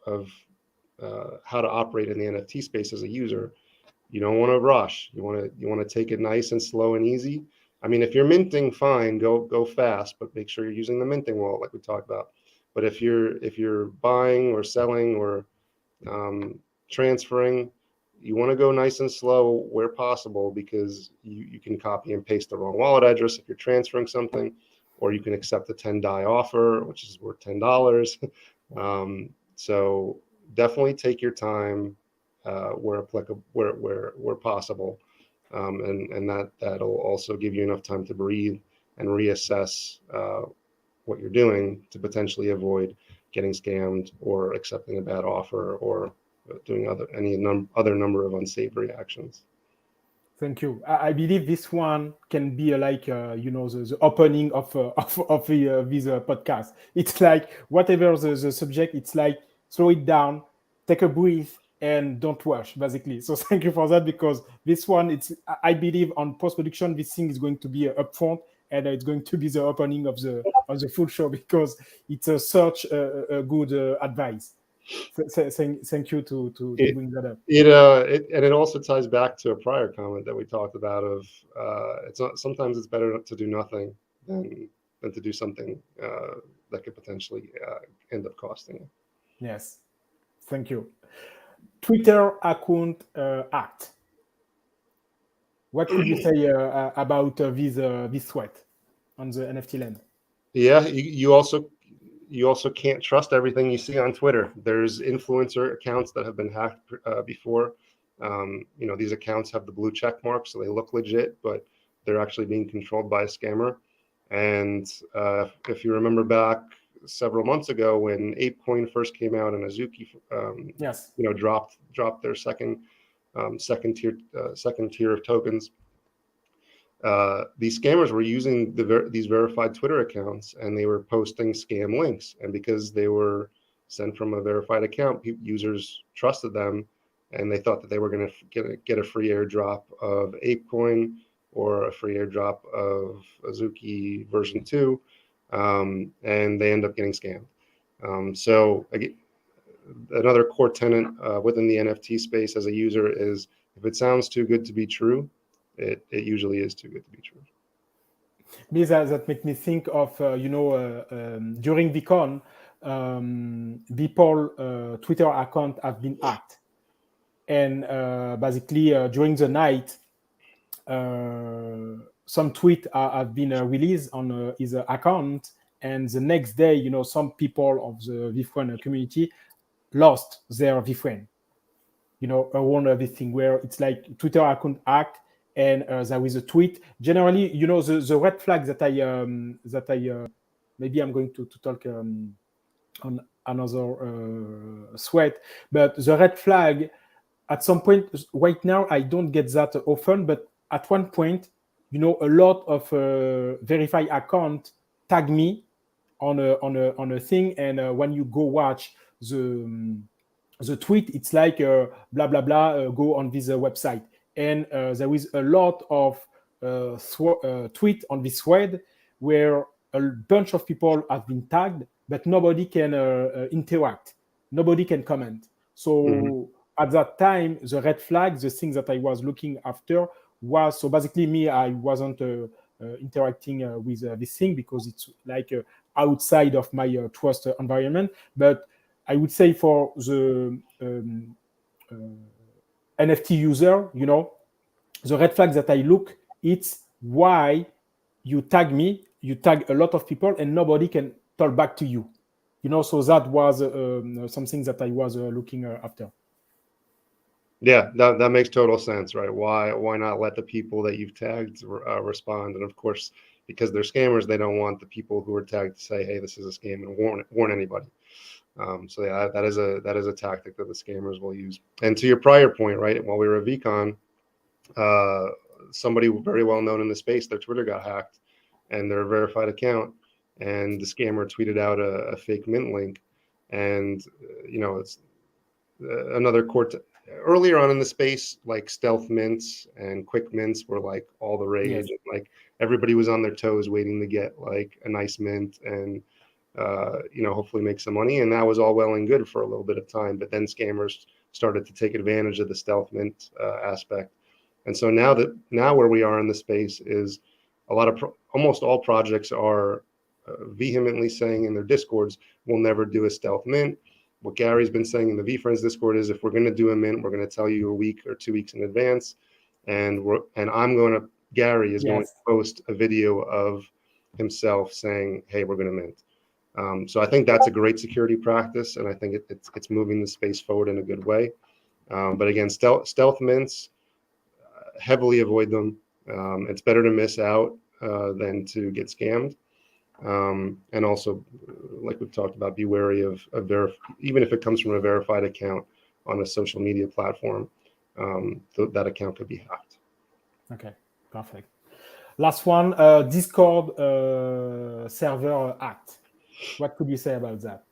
how to operate in the NFT space as a user. You don't want to rush. You want to take it nice and slow and easy. I mean, if you're minting, fine, go fast, but make sure you're using the minting wallet like we talked about. But if you're buying or selling or transferring, you want to go nice and slow where possible, because you can copy and paste the wrong wallet address if you're transferring something, or you can accept a 10 DAI offer, which is worth $10. So definitely take your time where applicable, where possible, and that'll also give you enough time to breathe and reassess what you're doing to potentially avoid getting scammed or accepting a bad offer or doing any number of unsavory actions. Thank you. I believe this one can be the opening of this podcast. It's like whatever the subject, it's like slow it down, take a breath, and don't rush, basically. So thank you for that, because this one, I believe on post-production, this thing is going to be upfront, and it's going to be the opening of the full show, because it's such a good advice. Thank you to bring that up. And it also ties back to a prior comment that we talked about of sometimes it's better to do nothing than to do something that could potentially end up costing you. Yes, thank you. Twitter account act. What could you say about this threat on the NFT land? Yeah, you also can't trust everything you see on Twitter. There's influencer accounts that have been hacked before. These accounts have the blue check mark, so they look legit, but they're actually being controlled by a scammer. And if you remember back several months ago when ApeCoin first came out and Azuki, yes, dropped their second tier of tokens. These scammers were using these verified Twitter accounts, and they were posting scam links. And because they were sent from a verified account, users trusted them, and they thought that they were going to get a free airdrop of ApeCoin or a free airdrop of Azuki version 2, and they end up getting scammed. So again, another core tenet within the NFT space as a user is, if it sounds too good to be true, it usually is too good to be true. Me, that make me think of during VCon, people Twitter account have been hacked, and basically during the night, some tweet have been released on his account, and the next day, some people of the VFriend community lost their VFriend, around everything, where it's like Twitter account hacked, and there is a tweet. Generally, the red flag that I maybe I'm going to talk on another thread, but the red flag at some point right now, I don't get that often, but at one point, a lot of verified account tag me on a thing, and when you go watch the tweet, it's like blah blah blah, go on this website, and there is a lot of tweet on this thread where a bunch of people have been tagged, but nobody can interact, nobody can comment. So at that time, the red flag, the thing that I was looking after was, so basically me, I wasn't interacting with this thing, because it's like outside of my trust environment. But I would say for the NFT user, the red flag that I look, it's why you tag me, you tag a lot of people, and nobody can talk back to you. So that was something that I was looking after. Yeah, that makes total sense, right? Why not let the people that you've tagged respond? And of course, because they're scammers, they don't want the people who are tagged to say, "Hey, this is a scam," and warn anybody. So yeah, that is a tactic that the scammers will use. And to your prior point, right? While we were at VCon, somebody very well known in the space, their Twitter got hacked, and their verified account, and the scammer tweeted out a fake mint link, and it's another earlier on in the space, like stealth mints and quick mints were like all the rage. Yes. Like everybody was on their toes waiting to get like a nice mint and hopefully make some money. And that was all well and good for a little bit of time, but then scammers started to take advantage of the stealth mint aspect. And so now where we are in the space is a lot of almost all projects are vehemently saying in their discords, we'll never do a stealth mint. What Gary's been saying in the VFriends Discord is, if we're going to do a mint, we're going to tell you a week or 2 weeks in advance, and Gary is going to post a video of himself saying, "Hey, we're going to mint." So I think that's a great security practice, and I think it's moving the space forward in a good way. But again, stealth mints, heavily avoid them. It's better to miss out than to get scammed. And also, like we've talked about, be wary of even if it comes from a verified account on a social media platform, that account could be hacked. Okay, perfect. Last one, Discord server hacked. What could you say about that?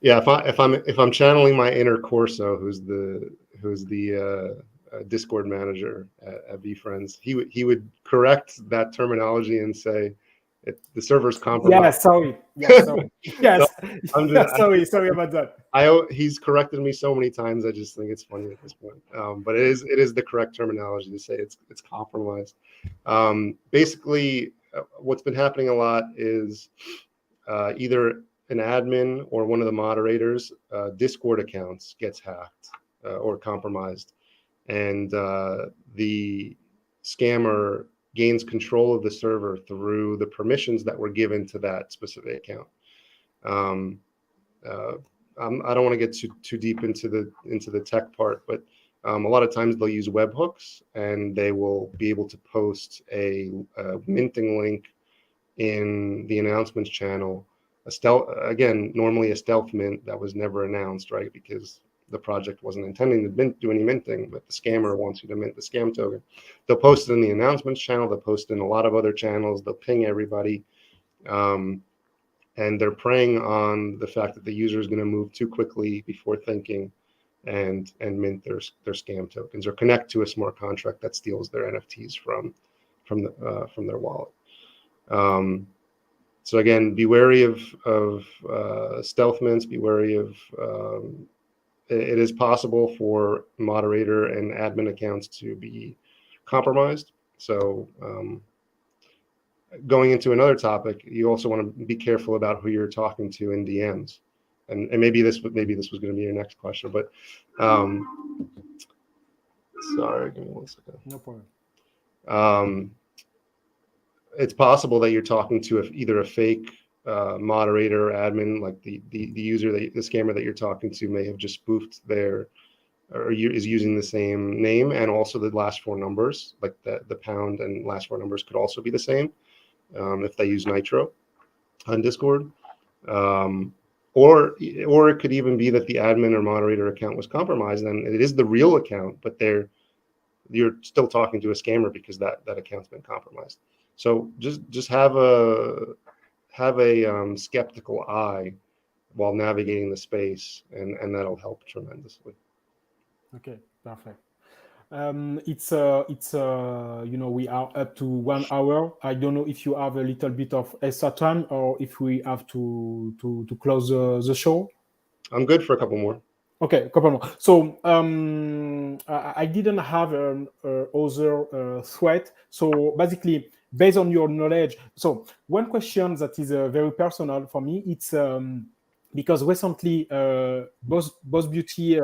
Yeah, if I'm channeling my inner Corso, who's the Discord manager at VFriends, he would correct that terminology and say the server's compromised. Yeah, sorry. Yeah, sorry. So Yes. I'm Yeah, just, sorry about that. he's corrected me so many times. I just think it's funny at this point. But it is the correct terminology to say it's compromised. Basically, what's been happening a lot is either an admin or one of the moderators' Discord accounts gets hacked or compromised, and the scammer gains control of the server through the permissions that were given to that specific account. I don't want to get too deep into the tech part, but a lot of times they'll use webhooks, and they will be able to post a minting link in the announcements channel. Normally a stealth mint that was never announced, right? Because the project wasn't intending to do any minting, but the scammer wants you to mint the scam token. They'll post it in the announcements channel. They'll post it in a lot of other channels. They'll ping everybody. And they're preying on the fact that the user is going to move too quickly before thinking and mint their scam tokens, or connect to a smart contract that steals their NFTs from their wallet. So again, be wary of stealth mints. Be wary of it is possible for moderator and admin accounts to be compromised. So going into another topic, you also want to be careful about who you're talking to in DMs, and maybe this was going to be your next question, but sorry, give me 1 second. No problem. It's possible that you're talking to either a fake moderator or admin, like the user, the scammer that you're talking to may have just spoofed is using the same name, and also the last four numbers, like the pound and last four numbers could also be the same if they use Nitro on Discord. Or it could even be that the admin or moderator account was compromised, and it is the real account, but you're still talking to a scammer because that account's been compromised. So just have a skeptical eye while navigating the space, and that'll help tremendously. Okay, perfect. It's we are up to 1 hour. I don't know if you have a little bit of extra time, or if we have to close the show. I'm good for a couple more. Okay, a couple more. So I didn't have other threat. So basically, based on your knowledge, so one question that is very personal for me, it's because recently Boss Beauty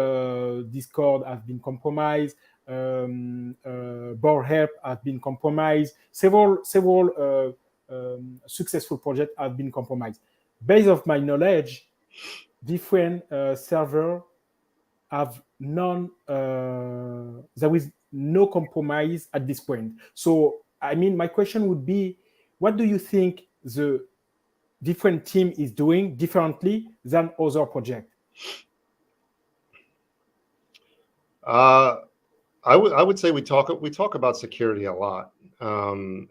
Discord has been compromised, Board Help has been compromised, several successful projects have been compromised. Based on my knowledge, different server have there is no compromise at this point. So, I mean, my question would be, what do you think the different team is doing differently than other projects? I would say we talk about security a lot, and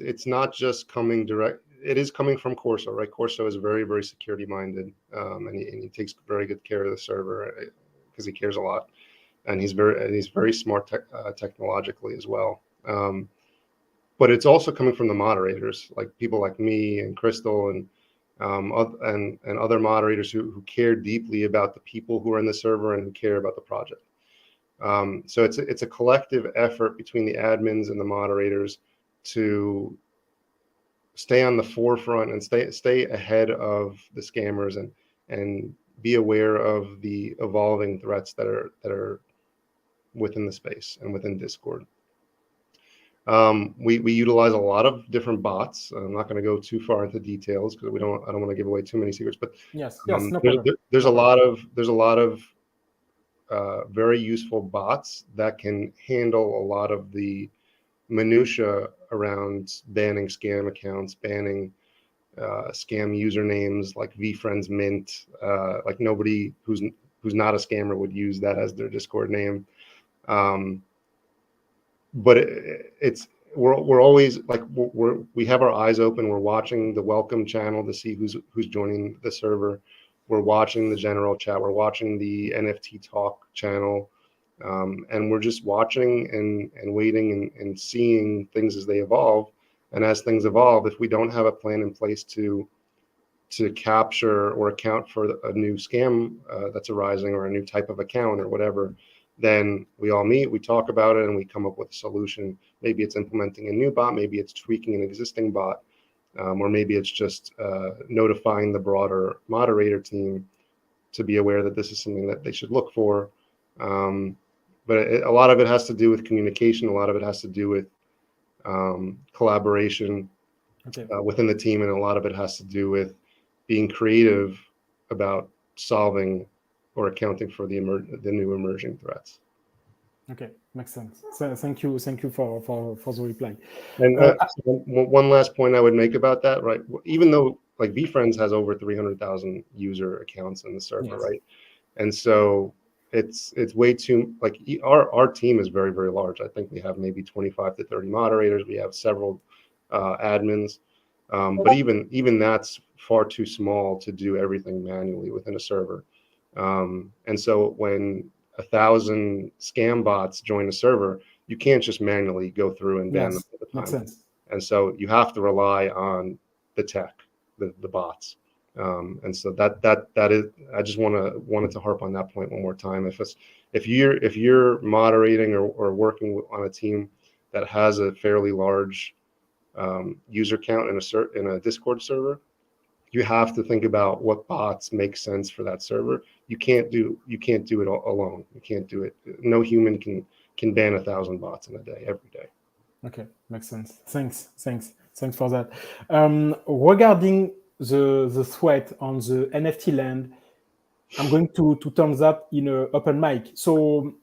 it's not just coming direct. It is coming from Corso, right? Corso is very, very security minded, and he takes very good care of the server because he cares a lot, and he's very smart technologically as well. But it's also coming from the moderators, like people like me and Crystal and other moderators who care deeply about the people who are in the server and who care about the project. So it's a collective effort between the admins and the moderators to stay on the forefront and stay ahead of the scammers and be aware of the evolving threats that are within the space and within Discord. We utilize a lot of different bots. I'm not going to go too far into details because I don't want to give away too many secrets. But yes, no problem. There's a lot of very useful bots that can handle a lot of the minutia around banning scam accounts, banning scam usernames like VFriends Mint. Like nobody who's not a scammer would use that as their Discord name. But we're always like we have our eyes open. We're watching the welcome channel to see who's joining the server. we're watching the general chat, we're watching the NFT talk channel, and we're just watching and waiting and seeing things as they evolve. And as things evolve, if we don't have a plan in place to capture or account for a new scam that's arising, or a new type of account or whatever, then we all meet, we talk about it, and we come up with a solution. Maybe it's implementing a new bot, maybe it's tweaking an existing bot, or maybe it's just notifying the broader moderator team to be aware that this is something that they should look for. But a lot of it has to do with communication. A lot of it has to do with collaboration within the team, and a lot of it has to do with being creative about solving or accounting for the new emerging threats. Okay, makes sense. So thank you for the reply. And one last point I would make about that, right? Even though like VFriends has over 300,000 user accounts in the server, Yes. right? And so it's way too, like, our team is very, very large. I think we have maybe 25 to 30 moderators. We have several admins, but even that's far too small to do everything manually within a server. And so when 1,000 scam bots join a server, you can't just manually go through and ban them all the time. Makes sense. And so you have to rely on the tech, the bots. And so that is, I just wanted to harp on that point one more time. If you're moderating or working on a team that has a fairly large user count in a Discord server, you have to think about what bots make sense for that server. You can't do it alone. You can't do it. No human can ban 1,000 bots in a day, every day. Okay, makes sense. Thanks for that. Regarding the threat on the NFT land, I'm going to thumbs up in an open mic. So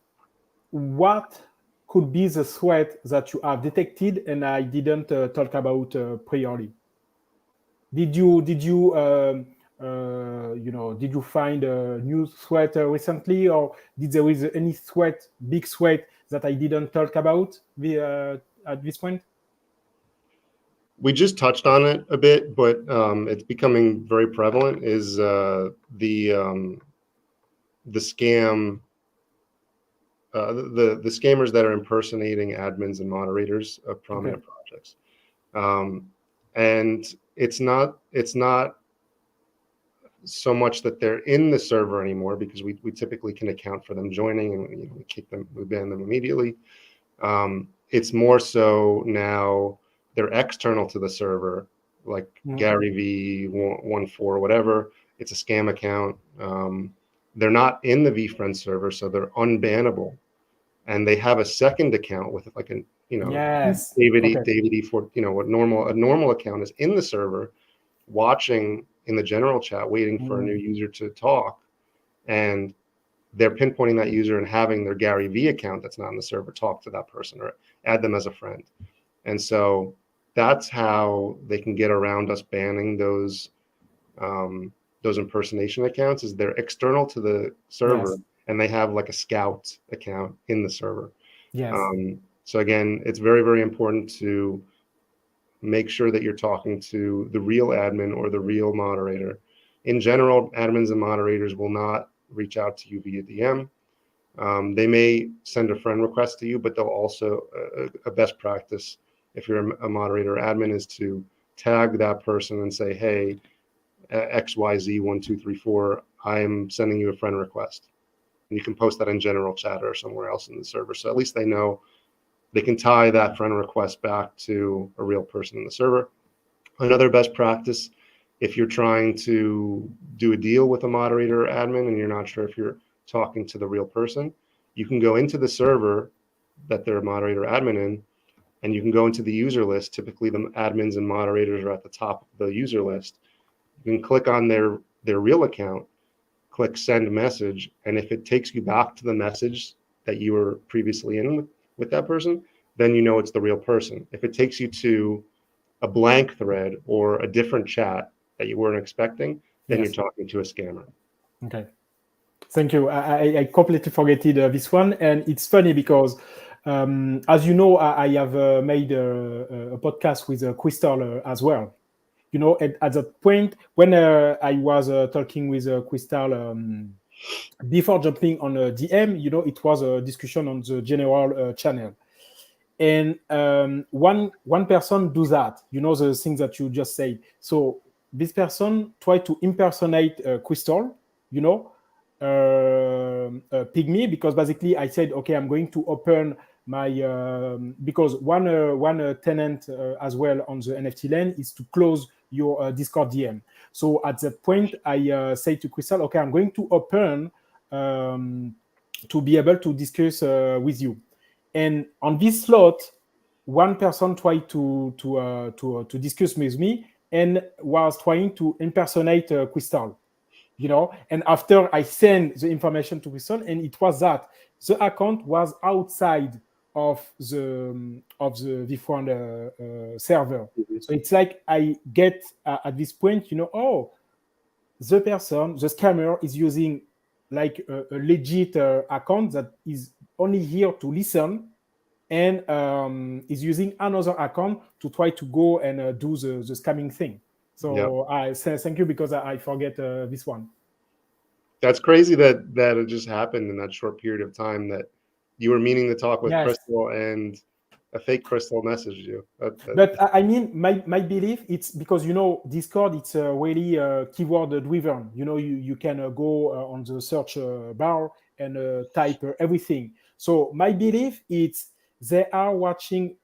what could be the threat that you have detected and I didn't talk about priorly? Did you find a new threat recently, or did there is any big threat that I didn't talk about at this point? We just touched on it a bit, but it's becoming very prevalent. Is the scam, the scammers that are impersonating admins and moderators of prominent projects, and it's not so much that they're in the server anymore, because we typically can account for them joining, and we kick them, we ban them immediately. It's more so now they're external to the server, like Gary V 14, whatever. It's a scam account. They're not in the VFriends server, so they're unbannable, and they have a second account with like a David for what a normal account is in the server, watching in the general chat, waiting for a new user to talk, and they're pinpointing that user and having their Gary V account that's not in the server talk to that person or add them as a friend. And so that's how they can get around us banning those impersonation accounts, is they're external to the server, and they have like a scout account in the server. So again, it's very, very important to make sure that you're talking to the real admin or the real moderator. In general, admins and moderators will not reach out to you via DM. They may send a friend request to you, but they'll also, a best practice, if you're a moderator or admin, is to tag that person and say, hey, XYZ1234, I am sending you a friend request. And you can post that in general chat or somewhere else in the server. So at least they know they can tie that friend request back to a real person in the server. Another best practice, if you're trying to do a deal with a moderator or admin and you're not sure if you're talking to the real person, you can go into the server that they're a moderator or admin in, and you can go into the user list. Typically, the admins and moderators are at the top of the user list. You can click on their real account, click send message, and if it takes you back to the message that you were previously in with that person, then you know it's the real person. If it takes you to a blank thread or a different chat that you weren't expecting, then you're talking to a scammer. Okay. Thank you. I completely forgetted this one. And it's funny because, as you know, I have made a podcast with Crystal as well. at that point, when I was talking with Crystal before jumping on a DM, it was a discussion on the general channel. And one person do that, the things that you just said. So this person tried to impersonate Crystal, Pygmy, because basically I said, okay, I'm going to open my because one tenant as well on the NFT land is to close your Discord DM. So at that point, I say to Crystal, okay, I'm going to open to be able to discuss with you. And on this slot, one person tried to discuss with me and was trying to impersonate Crystal. And after I sent the information to Crystal, and it was that the account was outside of the V1 server. Mhm. So it's like I get at this point, the scammer is using like a legit account that is only here to listen, and is using another account to try to go and do the scamming thing. So I say thank you, because I forget this one. That's crazy that it just happened in that short period of time, that you were meaning to talk with Yes. Crystal and a fake Crystal messaged you. But I mean, my belief, it's because, Discord, it's really keyword driven. You can go on the search bar and type everything. So my belief, it's they are watching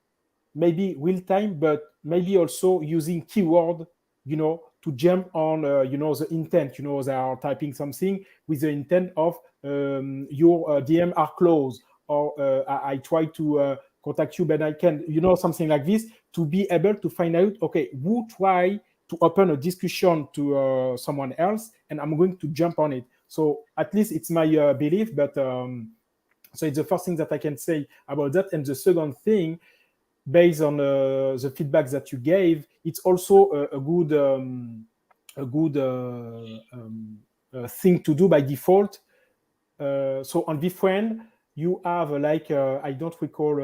maybe real time, but maybe also using keyword, to jump on, the intent. They are typing something with the intent of your DM are closed, or I try to contact you, but I can, something like this, to be able to find out, okay, who try to open a discussion to someone else, and I'm going to jump on it. So at least it's my belief, but so it's the first thing that I can say about that. And the second thing, based on the feedback that you gave, it's also a good thing to do by default. So on VFriend, you have I don't recall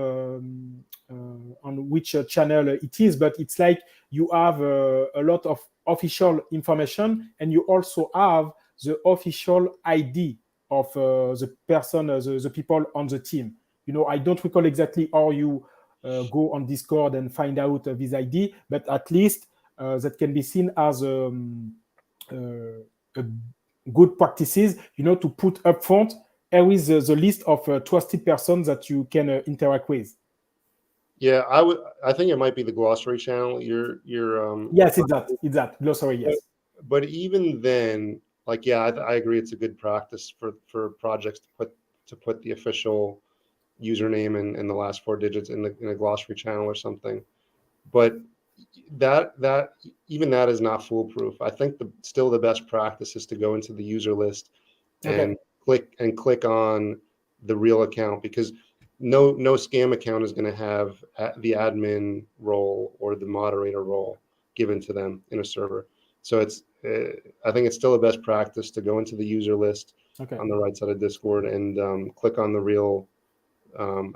on which channel it is, but it's like you have a lot of official information, and you also have the official ID of the person, the people on the team. I don't recall exactly how you go on Discord and find out this ID, but at least that can be seen as a good practices, to put up front. Here is the list of trusted persons that you can interact with. Yeah, I think it might be the glossary channel. Yes, it's that glossary. Yes. But even then, I agree. It's a good practice for projects to put the official username and the last 4 digits in a glossary channel or something. But that even that is not foolproof. I think still the best practice is to go into the user list and click on the real account, because no scam account is going to have the admin role or the moderator role given to them in a server. So I think it's still the best practice to go into the user list on the right side of Discord and click on the real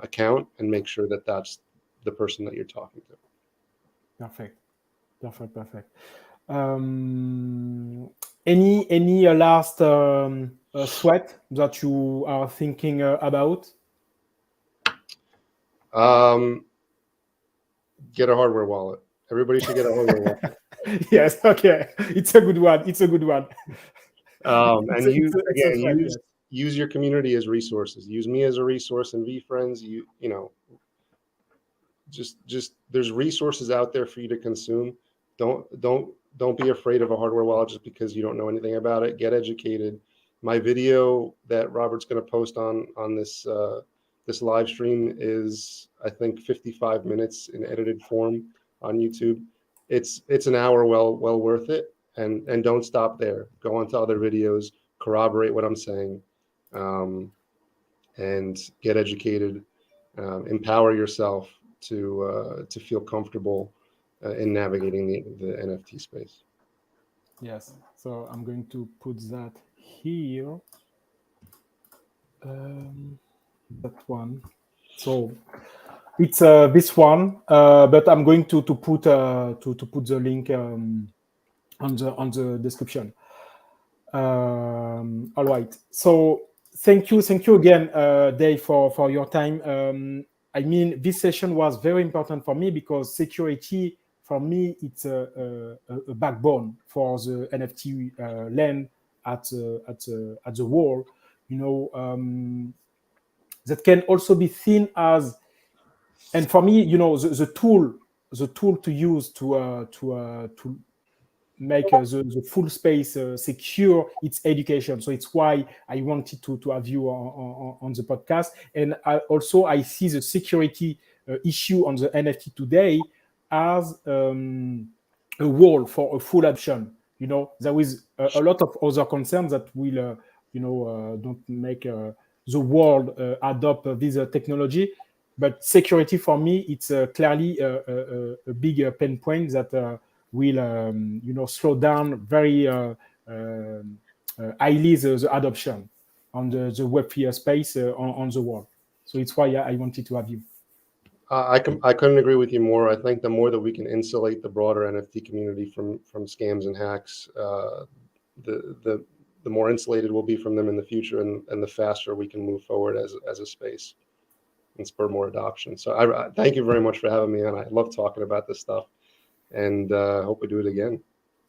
account and make sure that that's the person that you're talking to. Perfect. Any last threat that you are thinking about? Get a hardware wallet. Everybody should get a hardware wallet. Yes. Okay. It's a good one. And use your community as resources. Use me as a resource and VFriends. Just there's resources out there for you to consume. Don't be afraid of a hardware wallet just because you don't know anything about it. Get educated. My video that Robert's going to post on this live stream is, I think, 55 minutes in edited form on YouTube. It's an hour well worth it. And don't stop there. Go on to other videos, corroborate what I'm saying, and get educated. Empower yourself to feel comfortable in navigating the NFT space. Yes. So I'm going to put that here. That one. So it's this one, but I'm going to put the link on the description. All right. So thank you again, Dave, for your time. I mean, this session was very important for me because security, for me, it's a backbone for the NFT land at the world. You know, that can also be seen as, and for me, you know, the tool to use to make the full space secure, it's education. So it's why I wanted to have you on the podcast. And I see the security issue on the NFT today as a wall for a full adoption. You know, there is a lot of other concerns that will, don't make the world adopt this technology. But security, for me, it's clearly a big pain point that will slow down very highly the adoption on the Web3 space on the world. So it's why I wanted to have you. I couldn't agree with you more. I think the more that we can insulate the broader NFT community from scams and hacks, the more insulated we'll be from them in the future, and the faster we can move forward as a space and spur more adoption. So I thank you very much for having me on. I love talking about this stuff, and hope we do it again.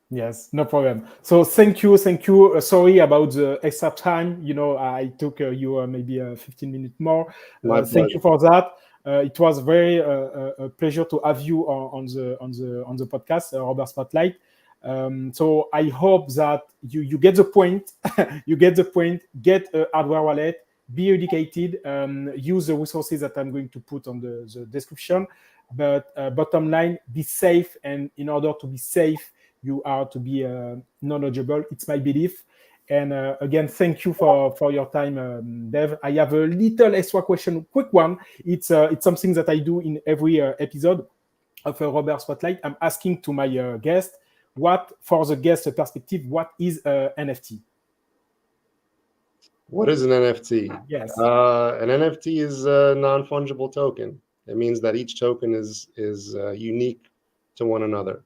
Yes, no problem. So thank you. Sorry about the extra time. You know, I took you maybe 15 minutes more. Thank you for that. It was very a pleasure to have you on the podcast, Robert Spotlight. So I hope that you get the point. You get the point. Get a hardware wallet. Be educated. Use the resources that I'm going to put on the description. But bottom line, be safe. And in order to be safe, you are to be knowledgeable. It's my belief. And again, thank you for your time, Dev. I have a little extra question, quick one. It's something that I do in every episode of Robert Spotlight. I'm asking to my guest, for the guest perspective, what is NFT? What is an NFT? Yes. An NFT is a non-fungible token. It means that each token is unique to one another.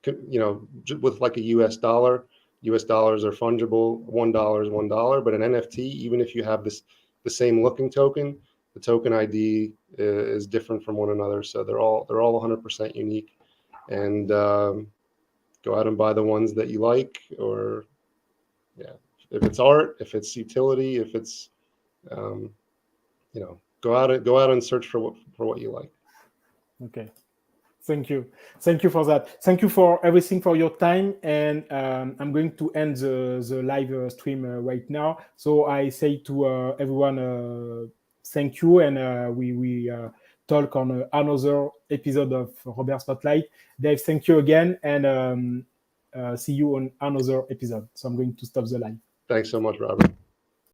With like a US dollars are fungible. $1 is $1, but an NFT, even if you have the same looking token, the token ID is different from one another. So they're all 100% unique. And go out and buy the ones that you like, or if it's art, if it's utility, if it's go out and search for what you like. Okay. Thank you for that. Thank you for everything, for your time. And I'm going to end the live stream right now. So I say to everyone, thank you. And we talk on another episode of Robert Spotlight. Dave, thank you again. And see you on another episode. So I'm going to stop the live. Thanks so much, Robert.